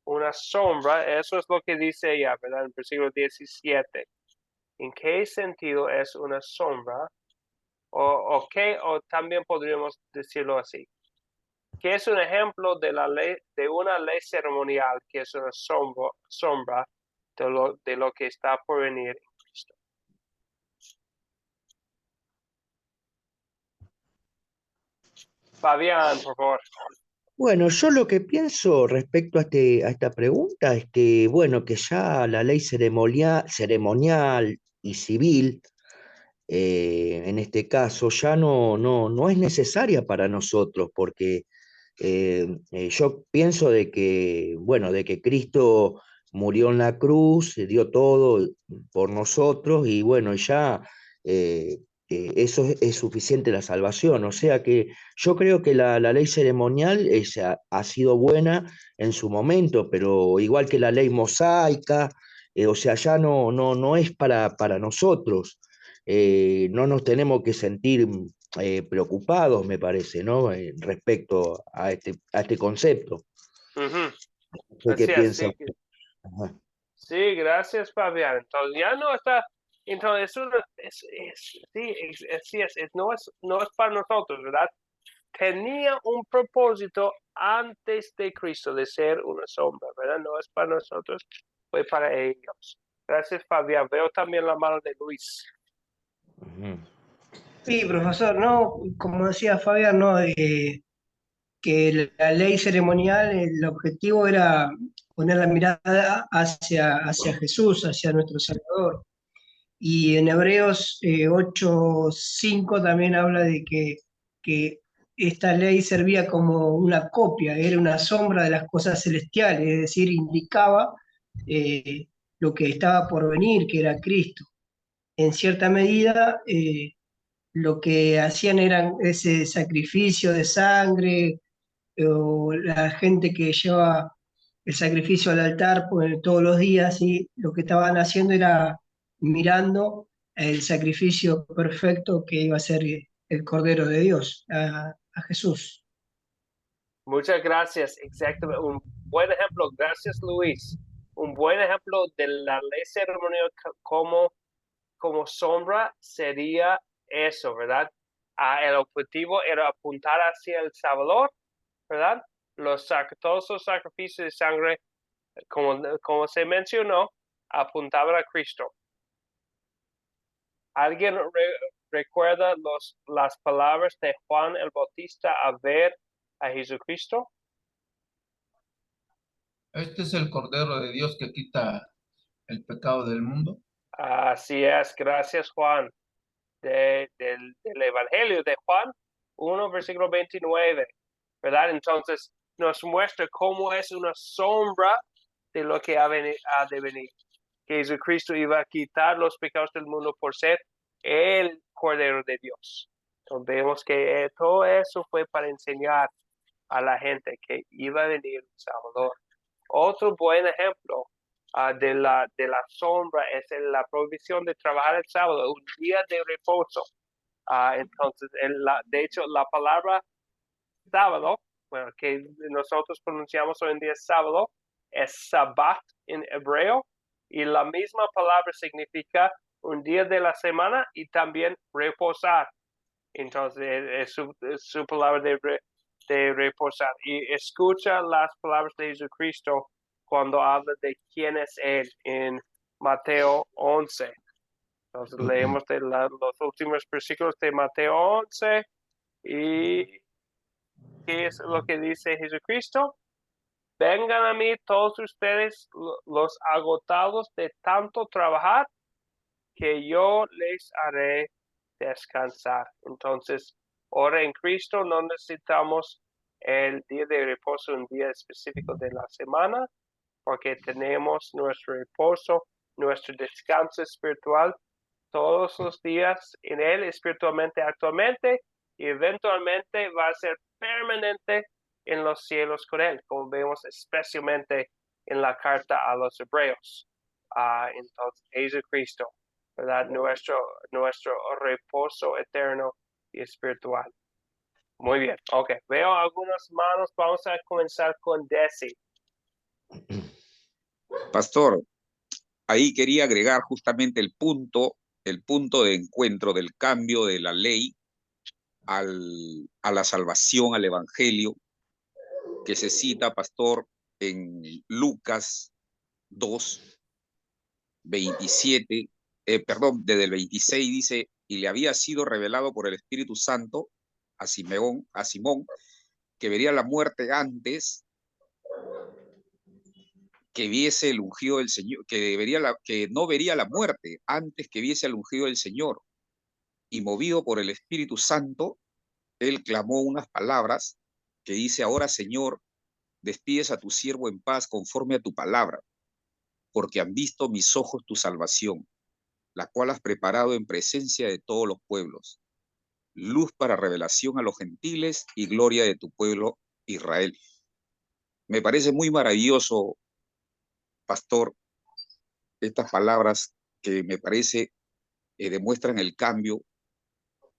una sombra? Eso es lo que dice ella, ¿verdad? En el versículo 17. ¿En qué sentido es una sombra? O también podríamos decirlo así, que es un ejemplo de la ley, de una ley ceremonial, que es una sombra de lo que está por venir en Cristo. Fabián, por favor. Bueno, yo lo que pienso respecto a esta pregunta es que, bueno, que ya la ley ceremonial y civil, en este caso, ya no es necesaria para nosotros, porque yo pienso de que, bueno, de que Cristo murió en la cruz, dio todo por nosotros, y bueno, ya eso es suficiente la salvación. O sea que yo creo que la ley ceremonial ha sido buena en su momento, pero igual que la ley mosaica, o sea, ya no es para nosotros. No nos tenemos que sentir preocupados, me parece, ¿no? Respecto a este concepto. ¿Qué Así es, piensa? sí. Sí, gracias, Fabián. Entonces ya no está, entonces no es para nosotros, ¿verdad? Tenía un propósito antes de Cristo de ser una sombra, ¿verdad? No es para nosotros, fue para ellos. Gracias, Fabián. Veo también la mano de Luis. Sí, profesor, no, como decía Fabián, no, que la ley ceremonial, el objetivo era poner la mirada hacia Jesús, hacia nuestro Salvador. Y en Hebreos 8:5 también habla de que esta ley servía como una copia, era una sombra de las cosas celestiales, es decir, indicaba lo que estaba por venir, que era Cristo. En cierta medida, lo que hacían era ese sacrificio de sangre, o la gente que lleva el sacrificio al altar pues, todos los días, y lo que estaban haciendo era mirando el sacrificio perfecto que iba a ser el Cordero de Dios, a Jesús. Muchas gracias. Exactamente. Un buen ejemplo. Gracias, Luis. Un buen ejemplo de la ley ceremonial como sombra sería eso, ¿verdad? El objetivo era apuntar hacia el Salvador, ¿verdad? Todos los sacrificios de sangre, como se mencionó, apuntaban a Cristo. ¿Alguien recuerda las palabras de Juan el Bautista a ver a Jesucristo? Este es el Cordero de Dios que quita el pecado del mundo. Así es, gracias Juan. Del Evangelio de Juan 1, versículo 29, ¿verdad? Entonces nos muestra cómo es una sombra de lo que ha de venir. Que Jesucristo iba a quitar los pecados del mundo por ser el Cordero de Dios. Entonces vemos que todo eso fue para enseñar a la gente que iba a venir un Salvador. Otro buen ejemplo de la sombra es la prohibición de trabajar el sábado, un día de reposo. Entonces, de hecho, la palabra sábado, bueno, que nosotros pronunciamos hoy en día sábado, es Sabbat en hebreo, y la misma palabra significa un día de la semana y también reposar. Entonces, es su palabra de reposar. Y escucha las palabras de Jesucristo cuando habla de quién es Él en Mateo 11. Entonces leemos los últimos versículos de Mateo 11 y ¿qué es lo que dice Jesucristo? Vengan a mí todos ustedes los agotados de tanto trabajar, que yo les haré descansar. Entonces, ahora en Cristo no necesitamos el día de reposo, un día específico de la semana, porque tenemos nuestro reposo, nuestro descanso espiritual todos los días en Él, espiritualmente, actualmente, y eventualmente va a ser permanente en los cielos con Él, como vemos especialmente en la carta a los Hebreos. Entonces, Jesucristo, ¿verdad? Nuestro reposo eterno y espiritual. Muy bien, ok. Veo algunas manos. Vamos a comenzar con Desi. Pastor, ahí quería agregar justamente el punto de encuentro del cambio de la ley a la salvación, al evangelio, que se cita, pastor, en Lucas 2, 27, perdón, desde el 26 dice, y le había sido revelado por el Espíritu Santo a Simón, que vería la muerte antes que viese el ungido del Señor, que no vería la muerte antes que viese el ungido del Señor. Y movido por el Espíritu Santo, él clamó unas palabras que dice, ahora Señor, despides a tu siervo en paz conforme a tu palabra, porque han visto mis ojos tu salvación, la cual has preparado en presencia de todos los pueblos, luz para revelación a los gentiles y gloria de tu pueblo Israel. Me parece muy maravilloso, pastor, estas palabras que me parece demuestran el cambio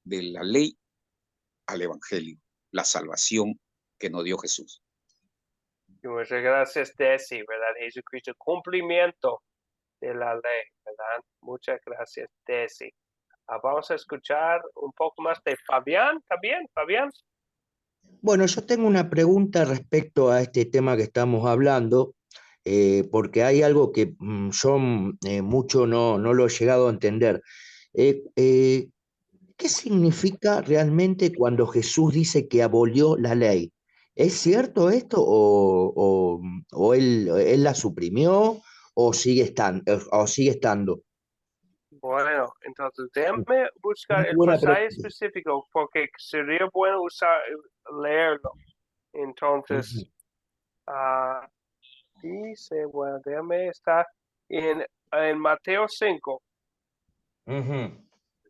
de la ley al evangelio, la salvación que nos dio Jesús. Y muchas gracias, Desi, ¿verdad? Jesucristo, cumplimiento de la ley, ¿verdad? Muchas gracias, Desi. Vamos a escuchar un poco más de Fabián también. Fabián. Bueno, yo tengo una pregunta respecto a este tema que estamos hablando, porque hay algo que yo mucho no lo he llegado a entender. ¿Qué significa realmente cuando Jesús dice que abolió la ley? ¿Es cierto esto o él la suprimió o sigue estando? Bueno, entonces déjame buscar Muy el buena pasaje pregunta. específico porque sería bueno leerlo. Entonces, dice, bueno, déjame estar en Mateo 5.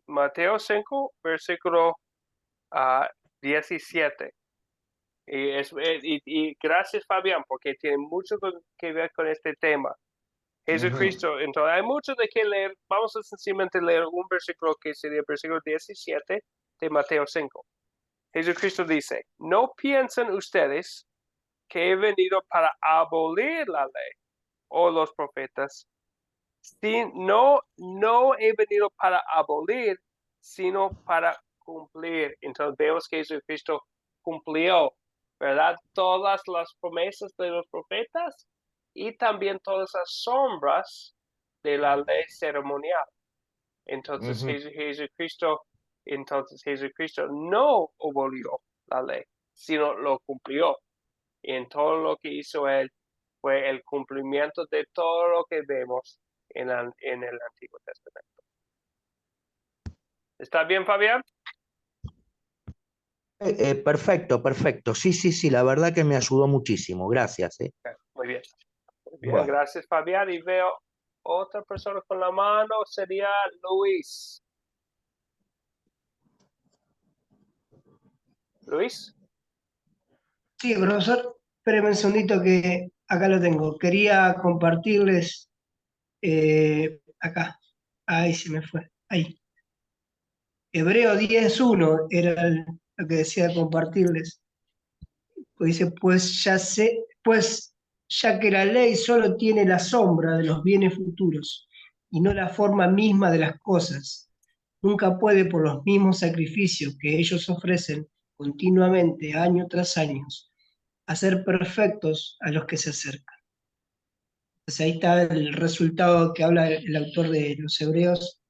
Mateo 5, versículo 17. Y gracias, Fabián, porque tiene mucho que ver con este tema. Jesucristo, entonces hay mucho de qué leer. Vamos a sencillamente leer un versículo que sería el versículo 17 de Mateo 5. Jesucristo dice, no piensen ustedes que he venido para abolir la ley o los profetas. No he venido para abolir, sino para cumplir. Entonces vemos que Jesucristo cumplió, ¿verdad? Todas las promesas de los profetas y también todas las sombras de la ley ceremonial. Entonces Jesucristo no abolió la ley, sino lo cumplió. Y en todo lo que hizo él fue el cumplimiento de todo lo que vemos en el Antiguo Testamento. ¿Está bien, Fabián? Perfecto, perfecto. Sí, la verdad que me ayudó muchísimo. Gracias. Muy bien. Bueno. Gracias, Fabián. Y veo otra persona con la mano, sería Luis. Luis. Sí, profesor, espérenme un segundito que acá lo tengo. Quería compartirles acá. Ahí se me fue. Ahí. Hebreo 10:1 era lo que decía compartirles. Pues dice, pues ya que la ley solo tiene la sombra de los bienes futuros y no la forma misma de las cosas, nunca puede por los mismos sacrificios que ellos ofrecen continuamente, año tras año, hacer perfectos a los que se acercan. Entonces ahí está el resultado que habla el autor de los Hebreos,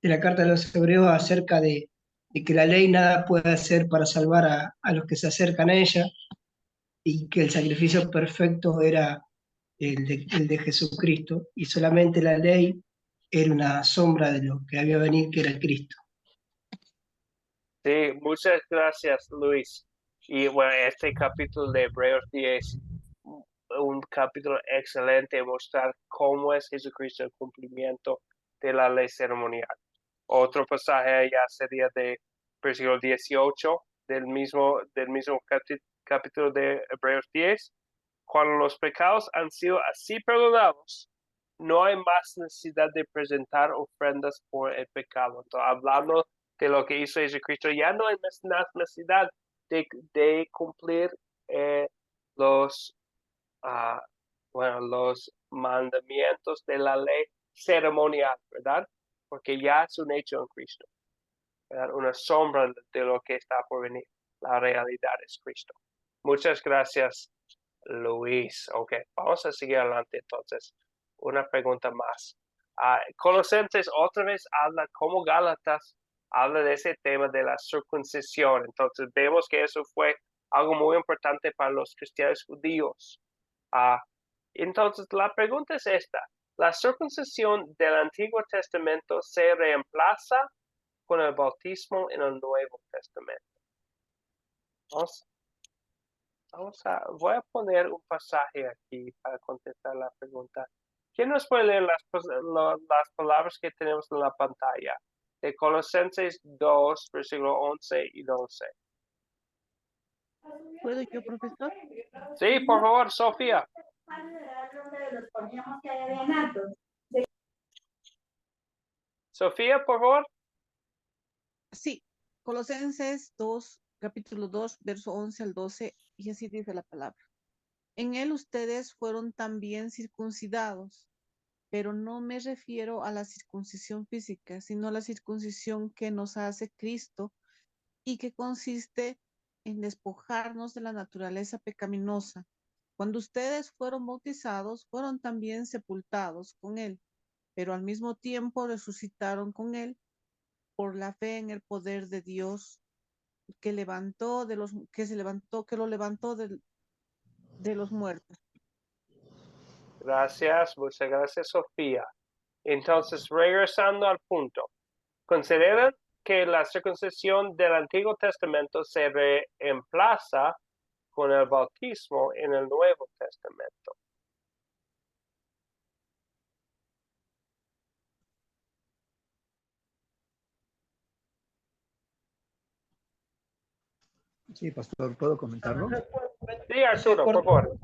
de la carta de los Hebreos acerca de que la ley nada puede hacer para salvar a los que se acercan a ella, y que el sacrificio perfecto era el de Jesucristo, y solamente la ley era una sombra de lo que había venido, que era el Cristo. Sí, muchas gracias, Luis. Y bueno, este capítulo de Hebreos 10, un capítulo excelente, mostrar cómo es Jesucristo el cumplimiento de la ley ceremonial. Otro pasaje ya sería de versículo 18 del mismo capítulo de Hebreos 10. Cuando los pecados han sido así perdonados, no hay más necesidad de presentar ofrendas por el pecado. Entonces, hablando de lo que hizo Jesucristo, ya no hay más necesidad de cumplir los mandamientos de la ley ceremonial, ¿verdad? Porque ya es un hecho en Cristo, ¿verdad? Una sombra de lo que está por venir. La realidad es Cristo. Muchas gracias, Luis. Ok, vamos a seguir adelante entonces. Una pregunta más. Colosenses otra vez habla como Gálatas, habla de ese tema de la circuncisión. Entonces vemos que eso fue algo muy importante para los cristianos judíos. Entonces la pregunta es esta. ¿La circuncisión del Antiguo Testamento se reemplaza con el bautismo en el Nuevo Testamento? Voy a poner un pasaje aquí para contestar la pregunta. ¿Quién nos puede leer las palabras que tenemos en la pantalla? De Colosenses 2, versículo 11 y 12. ¿Puedo yo, profesor? Sí, por favor, Sofía. Sofía, por favor. Sí, Colosenses 2, capítulo 2, verso 11 al 12, y así dice la palabra. En él ustedes fueron también circuncidados, pero no me refiero a la circuncisión física, sino a la circuncisión que nos hace Cristo y que consiste en despojarnos de la naturaleza pecaminosa. Cuando ustedes fueron bautizados, fueron también sepultados con él, pero al mismo tiempo resucitaron con él por la fe en el poder de Dios que lo levantó de los muertos. Gracias, muchas gracias, Sofía. Entonces, regresando al punto, ¿consideran que la circuncisión del Antiguo Testamento se reemplaza con el bautismo en el Nuevo Testamento? Sí, pastor, ¿puedo comentarlo? Sí, Arturo, por favor.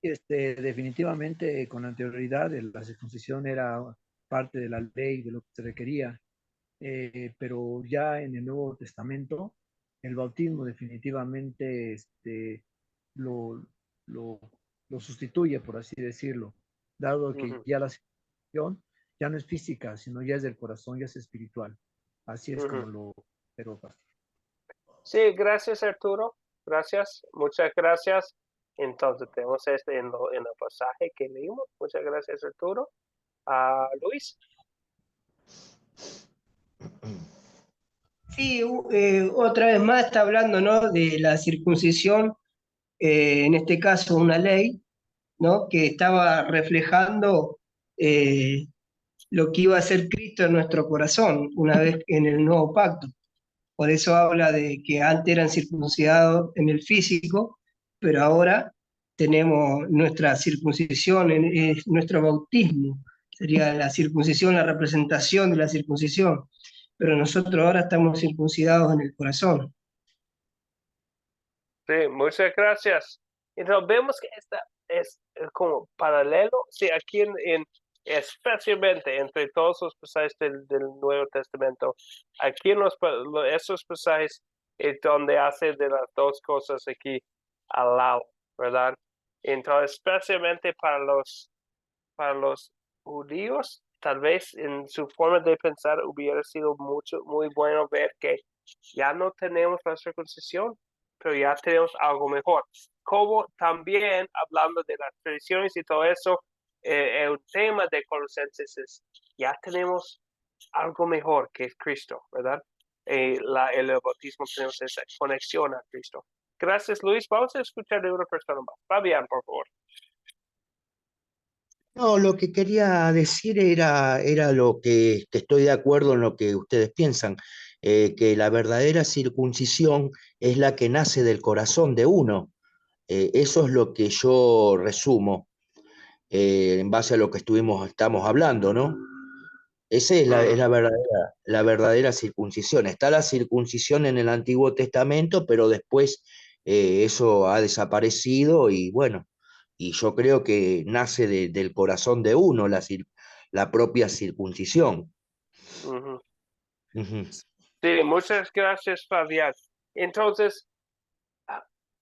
Definitivamente, con anterioridad, la circuncisión era parte de la ley, de lo que se requería, pero ya en el Nuevo Testamento, el bautismo definitivamente lo, lo, lo sustituye, por así decirlo, dado que ya la circuncisión ya no es física, sino ya es del corazón, ya es espiritual. Así es como lo pero pastor. Sí, gracias, Arturo. Gracias, muchas gracias. Entonces tenemos en el pasaje que leímos. Muchas gracias, Arturo. Luis. Sí, otra vez más está hablando, ¿no?, de la circuncisión, en este caso una ley, ¿no?, que estaba reflejando lo que iba a ser Cristo en nuestro corazón una vez en el nuevo pacto. Por eso habla de que antes eran circuncidados en el físico, pero ahora tenemos nuestra circuncisión, nuestro bautismo. Sería la circuncisión, la representación de la circuncisión. Pero nosotros ahora estamos circuncidados en el corazón. Sí, muchas gracias. Entonces vemos que esta es como paralelo, sí, aquí especialmente entre todos los pasajes del Nuevo Testamento, aquí en esos pasajes es donde hace de las dos cosas aquí al lado, ¿verdad? Entonces, especialmente para los judíos, tal vez en su forma de pensar hubiera sido muy bueno ver que ya no tenemos la circuncisión, pero ya tenemos algo mejor. Como también, hablando de las tradiciones y todo eso, el tema de Colosenses es, ya tenemos algo mejor que es Cristo, ¿verdad? El bautismo, tenemos esa conexión a Cristo. Gracias, Luis. Vamos a escuchar de una persona más. Fabián, por favor. No, lo que quería decir era lo que estoy de acuerdo en lo que ustedes piensan, que la verdadera circuncisión es la que nace del corazón de uno. Eso es lo que yo resumo en base a lo que estamos hablando, ¿no? Esa es la verdadera circuncisión. Está la circuncisión en el Antiguo Testamento, pero después eso ha desaparecido y bueno, y yo creo que nace del corazón de uno la propia circuncisión. Uh-huh. Uh-huh. Sí, muchas gracias, Fabián. Entonces,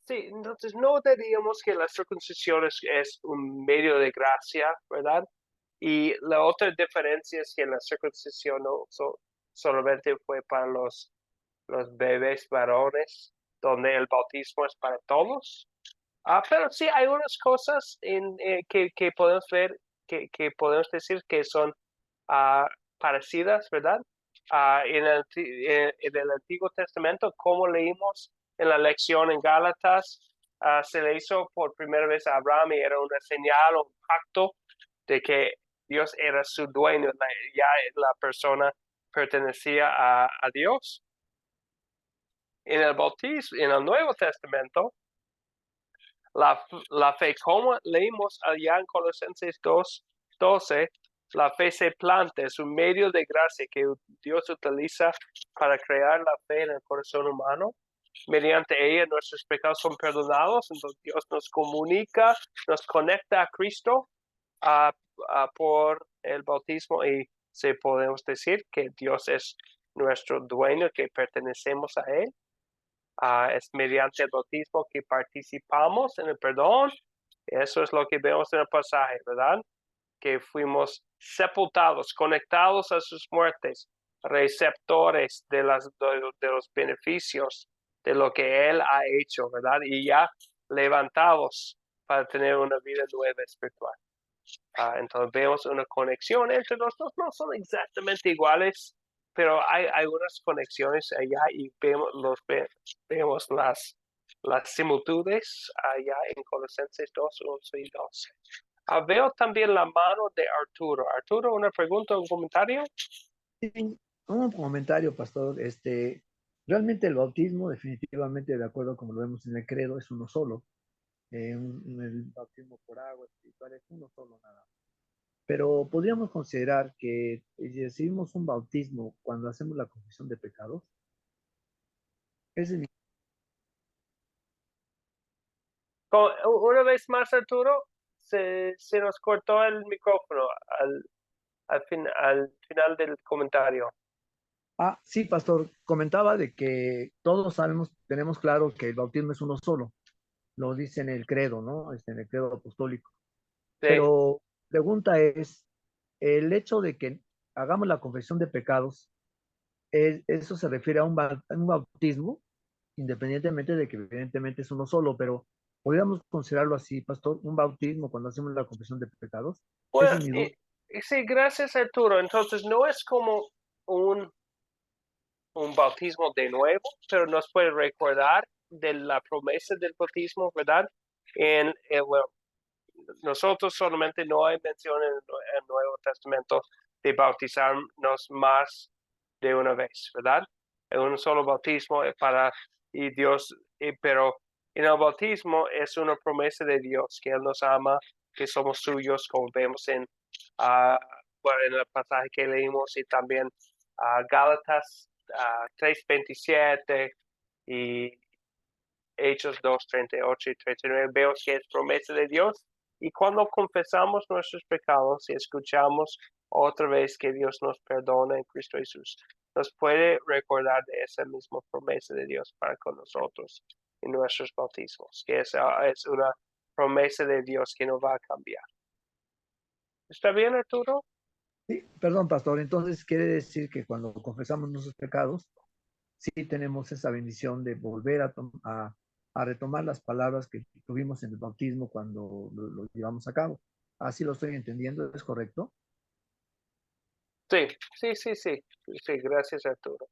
sí, entonces no diríamos que la circuncisión es un medio de gracia, ¿verdad? Y la otra diferencia es que la circuncisión no solamente fue para los bebés varones, donde el bautismo es para todos. Pero sí hay unas cosas que podemos ver, que podemos decir que son parecidas, ¿verdad? En el Antiguo Testamento, como leímos en la lección en Gálatas, se le hizo por primera vez a Abraham y era una señal o un pacto de que Dios era su dueño, ya la persona pertenecía a Dios. En el bautismo, en el Nuevo Testamento, la fe, como leímos allá en Colosenses 2:12, la fe se planta, es un medio de gracia que Dios utiliza para crear la fe en el corazón humano. Mediante ella nuestros pecados son perdonados, entonces Dios nos comunica, nos conecta a Cristo por el bautismo y podemos decir que Dios es nuestro dueño, que pertenecemos a Él. Es mediante el bautismo que participamos en el perdón. Eso es lo que vemos en el pasaje, ¿verdad? Que fuimos sepultados, conectados a sus muertes, receptores de los beneficios de lo que Él ha hecho, ¿verdad? Y ya levantados para tener una vida nueva espiritual. Entonces vemos una conexión entre los dos, no son exactamente iguales, pero hay algunas conexiones allá y vemos las similitudes allá en Colosenses 2:11 y 12. Veo también la mano de Arturo. Arturo, ¿una pregunta o un comentario? Sí, un comentario, pastor. Realmente el bautismo, definitivamente, de acuerdo como lo vemos en el credo, es uno solo. El bautismo por agua espiritual es uno solo nada más. Pero podríamos considerar que si recibimos un bautismo cuando hacemos la confesión de pecados, es el... Una vez más, Arturo, se nos cortó el micrófono al final del comentario. Sí, pastor, comentaba de que todos sabemos, tenemos claro que el bautismo es uno solo. Lo dice en el credo, ¿no? En el credo apostólico. Sí. Pero pregunta es, el hecho de que hagamos la confesión de pecados, eso se refiere a un bautismo, independientemente de que evidentemente es uno solo, pero podríamos considerarlo así, pastor, un bautismo cuando hacemos la confesión de pecados. Bueno, sí, gracias, Arturo. Entonces no es como un bautismo de nuevo, pero nos puede recordar de la promesa del bautismo, ¿verdad? Bueno, nosotros solamente no hay mención en el Nuevo Testamento de bautizarnos más de una vez, ¿verdad? En un solo bautismo y Dios, pero en el bautismo es una promesa de Dios, que Él nos ama, que somos suyos, como vemos en el pasaje que leímos y también Gálatas 3:27 y Hechos 2:38 y 39. Veo que es promesa de Dios. Y cuando confesamos nuestros pecados y escuchamos otra vez que Dios nos perdona en Cristo Jesús, nos puede recordar de esa misma promesa de Dios para con nosotros en nuestros bautismos, que esa es una promesa de Dios que no va a cambiar. ¿Está bien, Arturo? Sí, perdón, pastor. Entonces quiere decir que cuando confesamos nuestros pecados, sí tenemos esa bendición de volver a retomar las palabras que tuvimos en el bautismo cuando lo llevamos a cabo. Así lo estoy entendiendo, ¿es correcto? Sí, gracias, Arturo.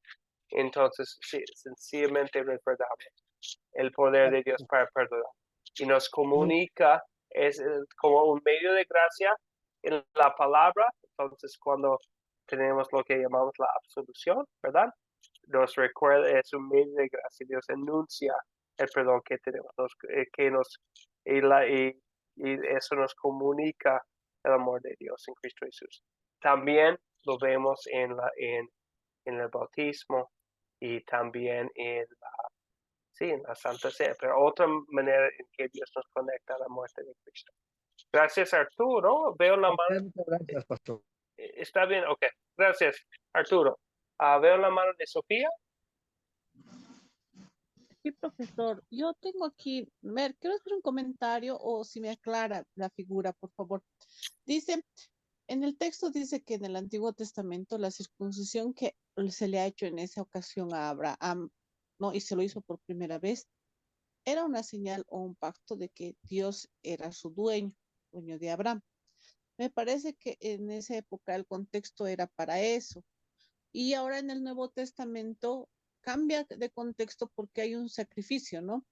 Entonces, sí, sencillamente recordamos el poder de Dios para perdonar. Y nos comunica, es como un medio de gracia en la palabra. Entonces, cuando tenemos lo que llamamos la absolución, ¿verdad? Nos recuerda, es un medio de gracia. Dios enuncia el perdón que tenemos, y eso nos comunica el amor de Dios en Cristo Jesús. También lo vemos en el bautismo y también en la Santa Cena, pero otra manera en que Dios nos conecta a la muerte de Cristo. Gracias, Arturo. Veo la mano. Muchas gracias, pastor. Está bien, ok. Gracias, Arturo. Veo la mano de Sofía. Sí, profesor. Yo tengo aquí, quiero hacer un comentario o si me aclara la figura, por favor. Dice, En el texto dice que en el Antiguo Testamento la circuncisión que se le ha hecho en esa ocasión a Abraham, ¿no? Y se lo hizo por primera vez, era una señal o un pacto de que Dios era su dueño de Abraham. Me parece que en esa época el contexto era para eso. Y ahora en el Nuevo Testamento cambia de contexto porque hay un sacrificio, ¿no?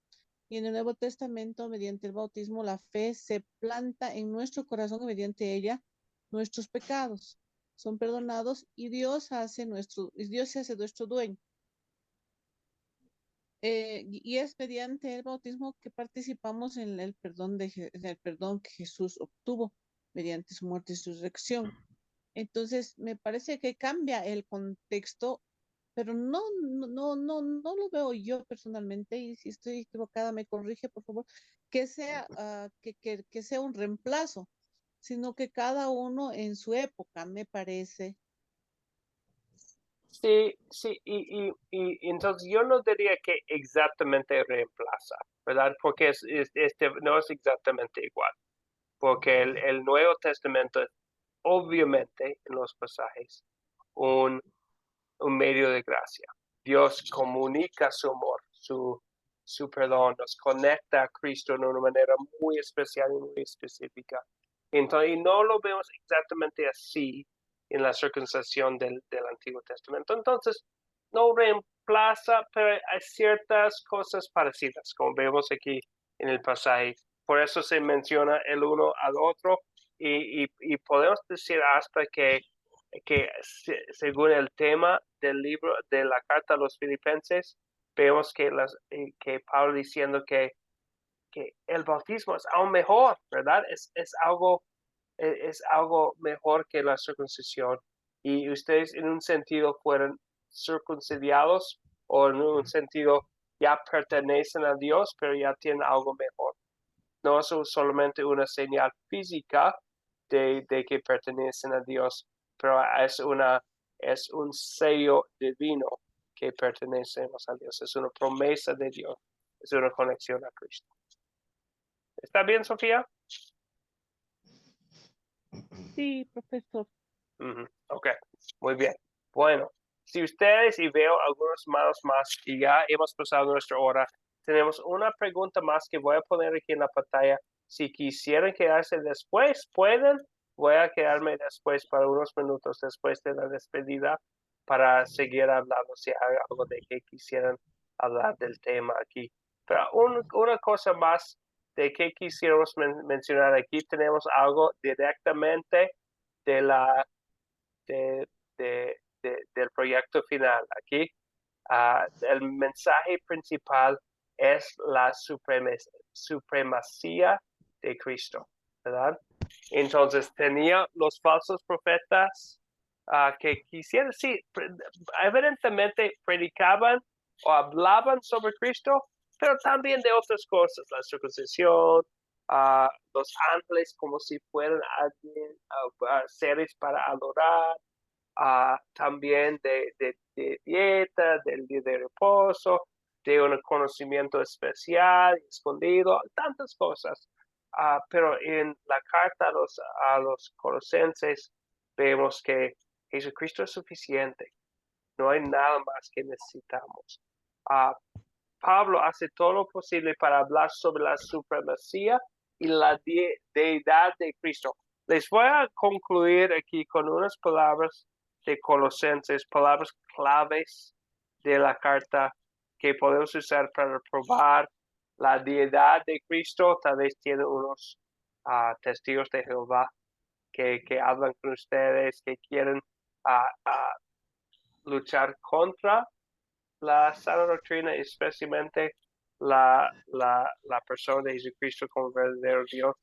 Y en el Nuevo Testamento, mediante el bautismo, la fe se planta en nuestro corazón y mediante ella nuestros pecados son perdonados y Dios se hace nuestro dueño. Y es mediante el bautismo que participamos en el perdón que Jesús obtuvo mediante su muerte y su resurrección. Entonces, me parece que cambia el contexto, pero no lo veo yo personalmente, y si estoy equivocada me corrige, por favor, que sea, que sea un reemplazo, sino que cada uno en su época, me parece. Sí, sí, y entonces yo no diría que exactamente reemplaza, ¿verdad? Porque no es exactamente igual, porque el Nuevo Testamento es obviamente en los pasajes un medio de gracia. Dios comunica su amor, su perdón, nos conecta a Cristo de una manera muy especial y muy específica. Entonces, y no lo vemos exactamente así en la circuncisión del Antiguo Testamento. Entonces, no reemplaza, pero hay ciertas cosas parecidas, como vemos aquí en el pasaje. Por eso se menciona el uno al otro y podemos decir hasta que según el tema del libro de la carta a los filipenses, vemos que Pablo diciendo que el bautismo es aún mejor, ¿verdad? Es algo mejor que la circuncisión. Y ustedes en un sentido fueron circuncidados o en un sentido ya pertenecen a Dios, pero ya tienen algo mejor. No es solamente una señal física de que pertenecen a Dios, pero es un sello divino que pertenecemos a Dios, es una promesa de Dios, es una conexión a Cristo. ¿Está bien, Sofía? Sí, profesor. Ok, muy bien. Bueno, si ustedes y veo algunos hermanos más y ya hemos pasado nuestra hora, tenemos una pregunta más que voy a poner aquí en la pantalla. Si quisieran quedarse después, pueden. Voy a quedarme después para unos minutos después de la despedida para seguir hablando si hay algo de que quisieran hablar del tema aquí. Pero una cosa más de que quisiéramos mencionar aquí, tenemos algo directamente de del proyecto final. Aquí el mensaje principal es la supremacía de Cristo, ¿verdad? Entonces tenía los falsos profetas que quisieran, sí, evidentemente predicaban o hablaban sobre Cristo, pero también de otras cosas, la circuncisión, los ángeles como si fueran alguien, seres para adorar, también de dieta, del día de reposo, de un conocimiento especial, escondido, tantas cosas. Pero en la carta a los colosenses vemos que Jesucristo es suficiente. No hay nada más que necesitamos. Pablo hace todo lo posible para hablar sobre la supremacía y la deidad de Cristo. Les voy a concluir aquí con unas palabras de Colosenses, palabras claves de la carta que podemos usar para probar la deidad de Cristo. Tal vez tienen unos testigos de Jehová que hablan con ustedes, que quieren luchar contra la sana doctrina, especialmente la persona de Jesucristo como verdadero Dios.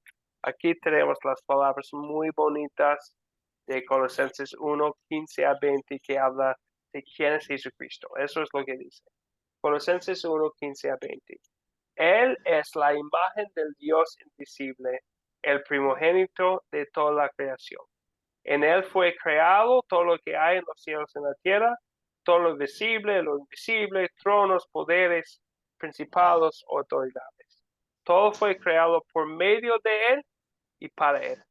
Aquí tenemos las palabras muy bonitas de Colosenses 1, 15 a 20, que habla de quién es Jesucristo. Eso es lo que dice. Colosenses 1, 15 a 20. Él es la imagen del Dios invisible, el primogénito de toda la creación. En él fue creado todo lo que hay en los cielos y en la tierra, todo lo visible, lo invisible, tronos, poderes, principados, autoridades. Todo fue creado por medio de él y para él.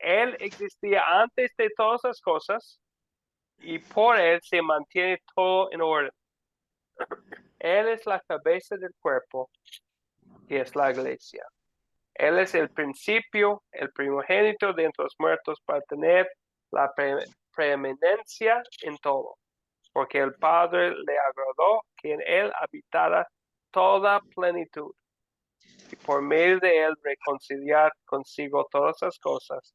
Él existía antes de todas las cosas y por Él se mantiene todo en orden. Él es la cabeza del cuerpo, que es la iglesia. Él es el principio, el primogénito de entre los muertos para tener la preeminencia en todo, porque el Padre le agradó que en Él habitara toda plenitud, y por medio de Él reconciliar consigo todas las cosas,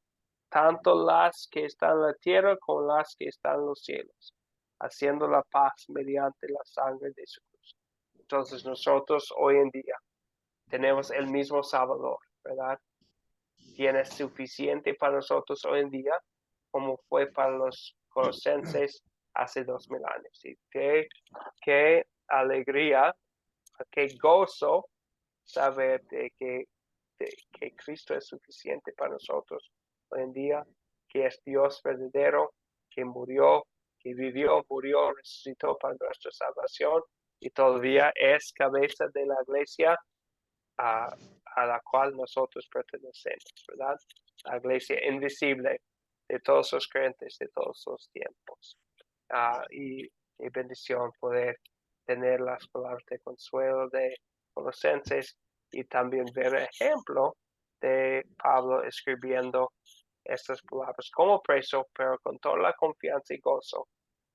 tanto las que están en la tierra como las que están en los cielos, haciendo la paz mediante la sangre de su cruz. Entonces nosotros hoy en día tenemos el mismo Salvador, ¿verdad? Tiene suficiente para nosotros hoy en día como fue para los colosenses hace 2000 años. Y qué alegría, qué gozo saber de que Cristo es suficiente para nosotros hoy en día, que es Dios verdadero, que murió, que vivió, murió, resucitó para nuestra salvación y todavía es cabeza de la iglesia a la cual nosotros pertenecemos, ¿verdad? La iglesia invisible de todos los creyentes de todos los tiempos. Y bendición poder tener las palabras de consuelo de Colosenses y también ver el ejemplo de Pablo escribiendo estas palabras como preso, pero con toda la confianza y gozo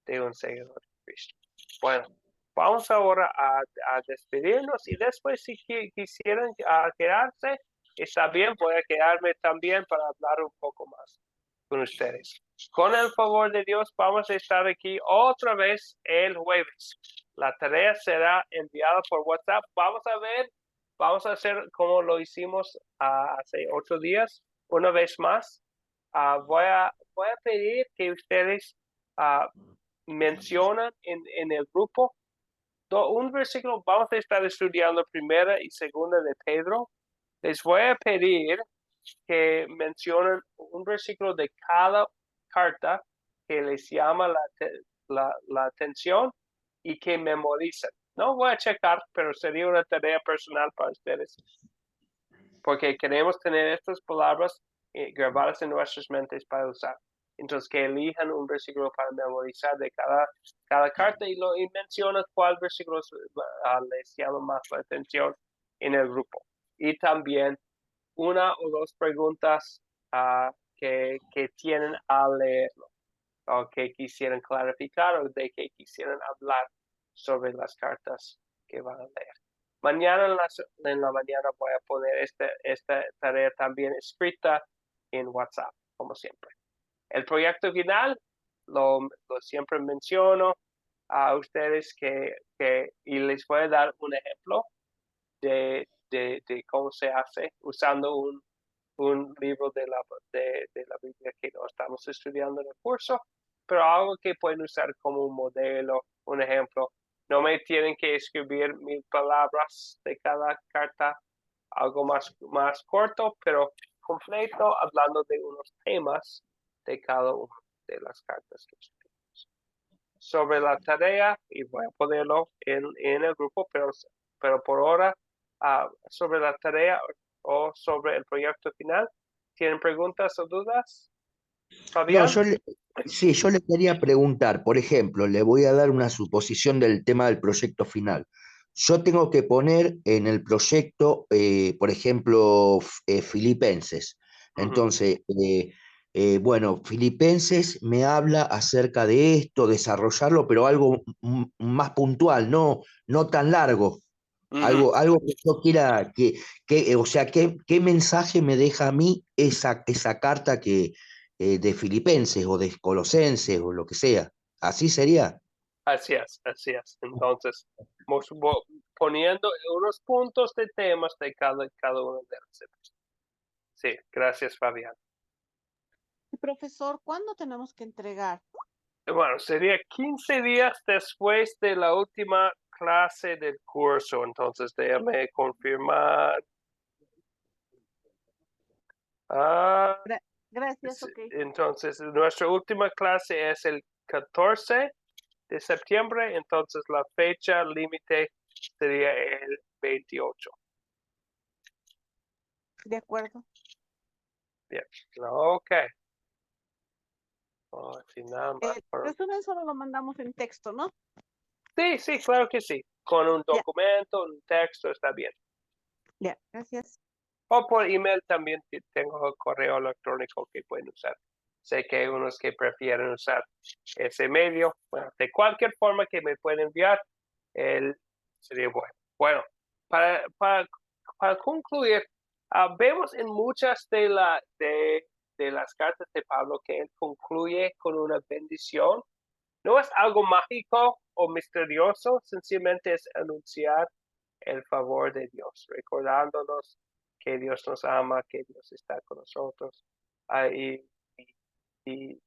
de un seguidor de Cristo. Bueno, vamos ahora a despedirnos y después si quisieran quedarse, está bien, voy a quedarme también para hablar un poco más con ustedes. Con el favor de Dios vamos a estar aquí otra vez el jueves. La tarea será enviada por WhatsApp. Vamos a hacer como lo hicimos hace 8 días, una vez más. Voy a pedir que ustedes mencionan en el grupo un versículo. Vamos a estar estudiando primera y segunda de Pedro. Les voy a pedir que mencionen un versículo de cada carta que les llama la atención y que memoricen. No voy a checar, pero sería una tarea personal para ustedes, porque queremos tener estas palabras grabadas en nuestras mentes para usar. Entonces, que elijan un versículo para memorizar de cada carta y mencionan cuál versículo les llama más la atención en el grupo. Y también una o dos preguntas que tienen al leerlo, o que quisieran clarificar, o de que quisieran hablar sobre las cartas que van a leer. Mañana en la mañana voy a poner esta tarea también escrita en WhatsApp, como siempre. El proyecto final lo siempre menciono a ustedes y les voy a dar un ejemplo de cómo se hace usando un libro de la Biblia que no estamos estudiando en el curso, pero algo que pueden usar como un modelo, un ejemplo. No me tienen que escribir 1000 palabras de cada carta, algo más corto, pero completo, hablando de unos temas de cada una de las cartas que escribimos. Sobre la tarea, y voy a ponerlo en el grupo, pero por ahora, sobre la tarea o sobre el proyecto final, ¿tienen preguntas o dudas? Fabián. No, yo le quería preguntar, por ejemplo, le voy a dar una suposición del tema del proyecto final. Yo tengo que poner en el proyecto, por ejemplo, Filipenses. Entonces, bueno, Filipenses me habla acerca de esto, desarrollarlo, pero algo más puntual, no tan largo. Algo que yo quiera, o sea, ¿qué mensaje me deja a mí esa carta de Filipenses o de Colosenses o lo que sea? ¿Así sería? Así es. Entonces, poniendo unos puntos de temas de cada uno de los. Sí, gracias, Fabián. Profesor, ¿cuándo tenemos que entregar? Bueno, sería 15 días después de la última clase del curso, entonces déjame confirmar. Gracias, ok. Entonces, nuestra última clase es el 14 de septiembre, entonces la fecha límite sería el 28. De acuerdo. Bien. Ok. Al final, El resumen solo lo mandamos en texto, ¿no? sí, claro que sí. Con un documento, un texto, está bien. Ya, gracias. O por email también tengo el correo electrónico que pueden usar. Sé que hay unos que prefieren usar ese medio. Bueno, de cualquier forma que me pueden enviar, sería bueno. Bueno, para concluir, vemos en muchas de las cartas de Pablo que él concluye con una bendición. No es algo mágico o misterioso, sencillamente es anunciar el favor de Dios, recordándonos que Dios nos ama, que Dios está con nosotros. Y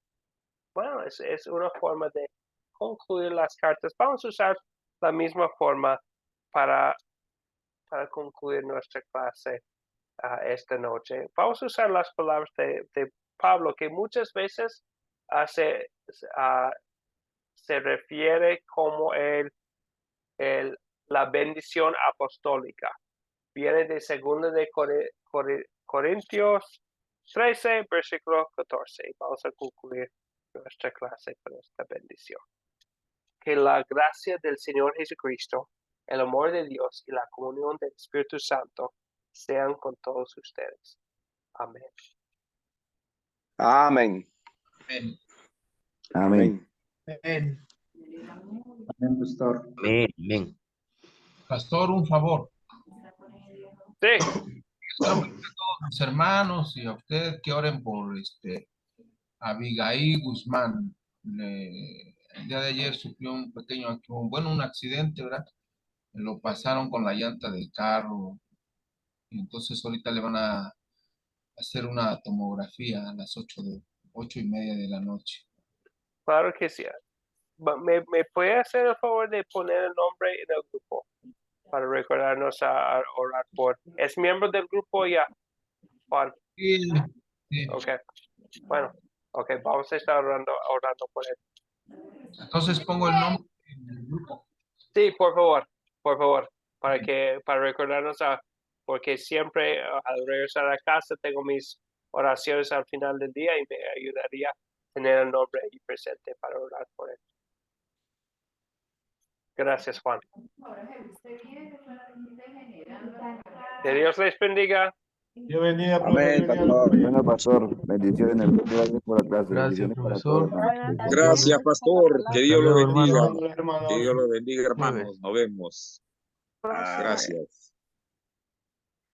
bueno, es una forma de concluir las cartas. Vamos a usar la misma forma para concluir nuestra clase esta noche. Vamos a usar las palabras de Pablo, que muchas veces se refiere como la bendición apostólica. Viene de 2 de Corintios 13, versículo 14. Vamos a concluir nuestra clase con esta bendición. Que la gracia del Señor Jesucristo, el amor de Dios y la comunión del Espíritu Santo sean con todos ustedes. Amén. Amén. Amén. Amén. Amén. Amén, pastor. Amén, amén. Pastor, un favor. Sí. Quiero pedir a todos mis hermanos y a usted que oren por Abigail Guzmán. El día de ayer sufrió un pequeño, un accidente, ¿verdad? Lo pasaron con la llanta del carro. Y entonces ahorita le van a hacer una tomografía a las 8:30 de la noche. Claro que sí. ¿Me puede hacer el favor de poner el nombre en el grupo para recordarnos a orar por? ¿Es miembro del grupo ya, Juan? Sí, sí. Ok. Bueno, ok, vamos a estar orando por él. Entonces pongo el nombre en el grupo. Sí, por favor, para recordarnos porque siempre al regresar a casa tengo mis oraciones al final del día y me ayudaría a tener el nombre ahí presente para orar por él. Gracias, Juan. Que Dios les bendiga. Dios bendiga, profe. Amén, pastor. Bueno, pastor. Bendiciones. Gracias por la clase. Gracias, Bendiciones para profesor. todos, hermano. Gracias, pastor. Que Dios lo Hasta luego, bendiga. hermano. Que Dios lo bendiga, hermanos. Nos vemos. Gracias.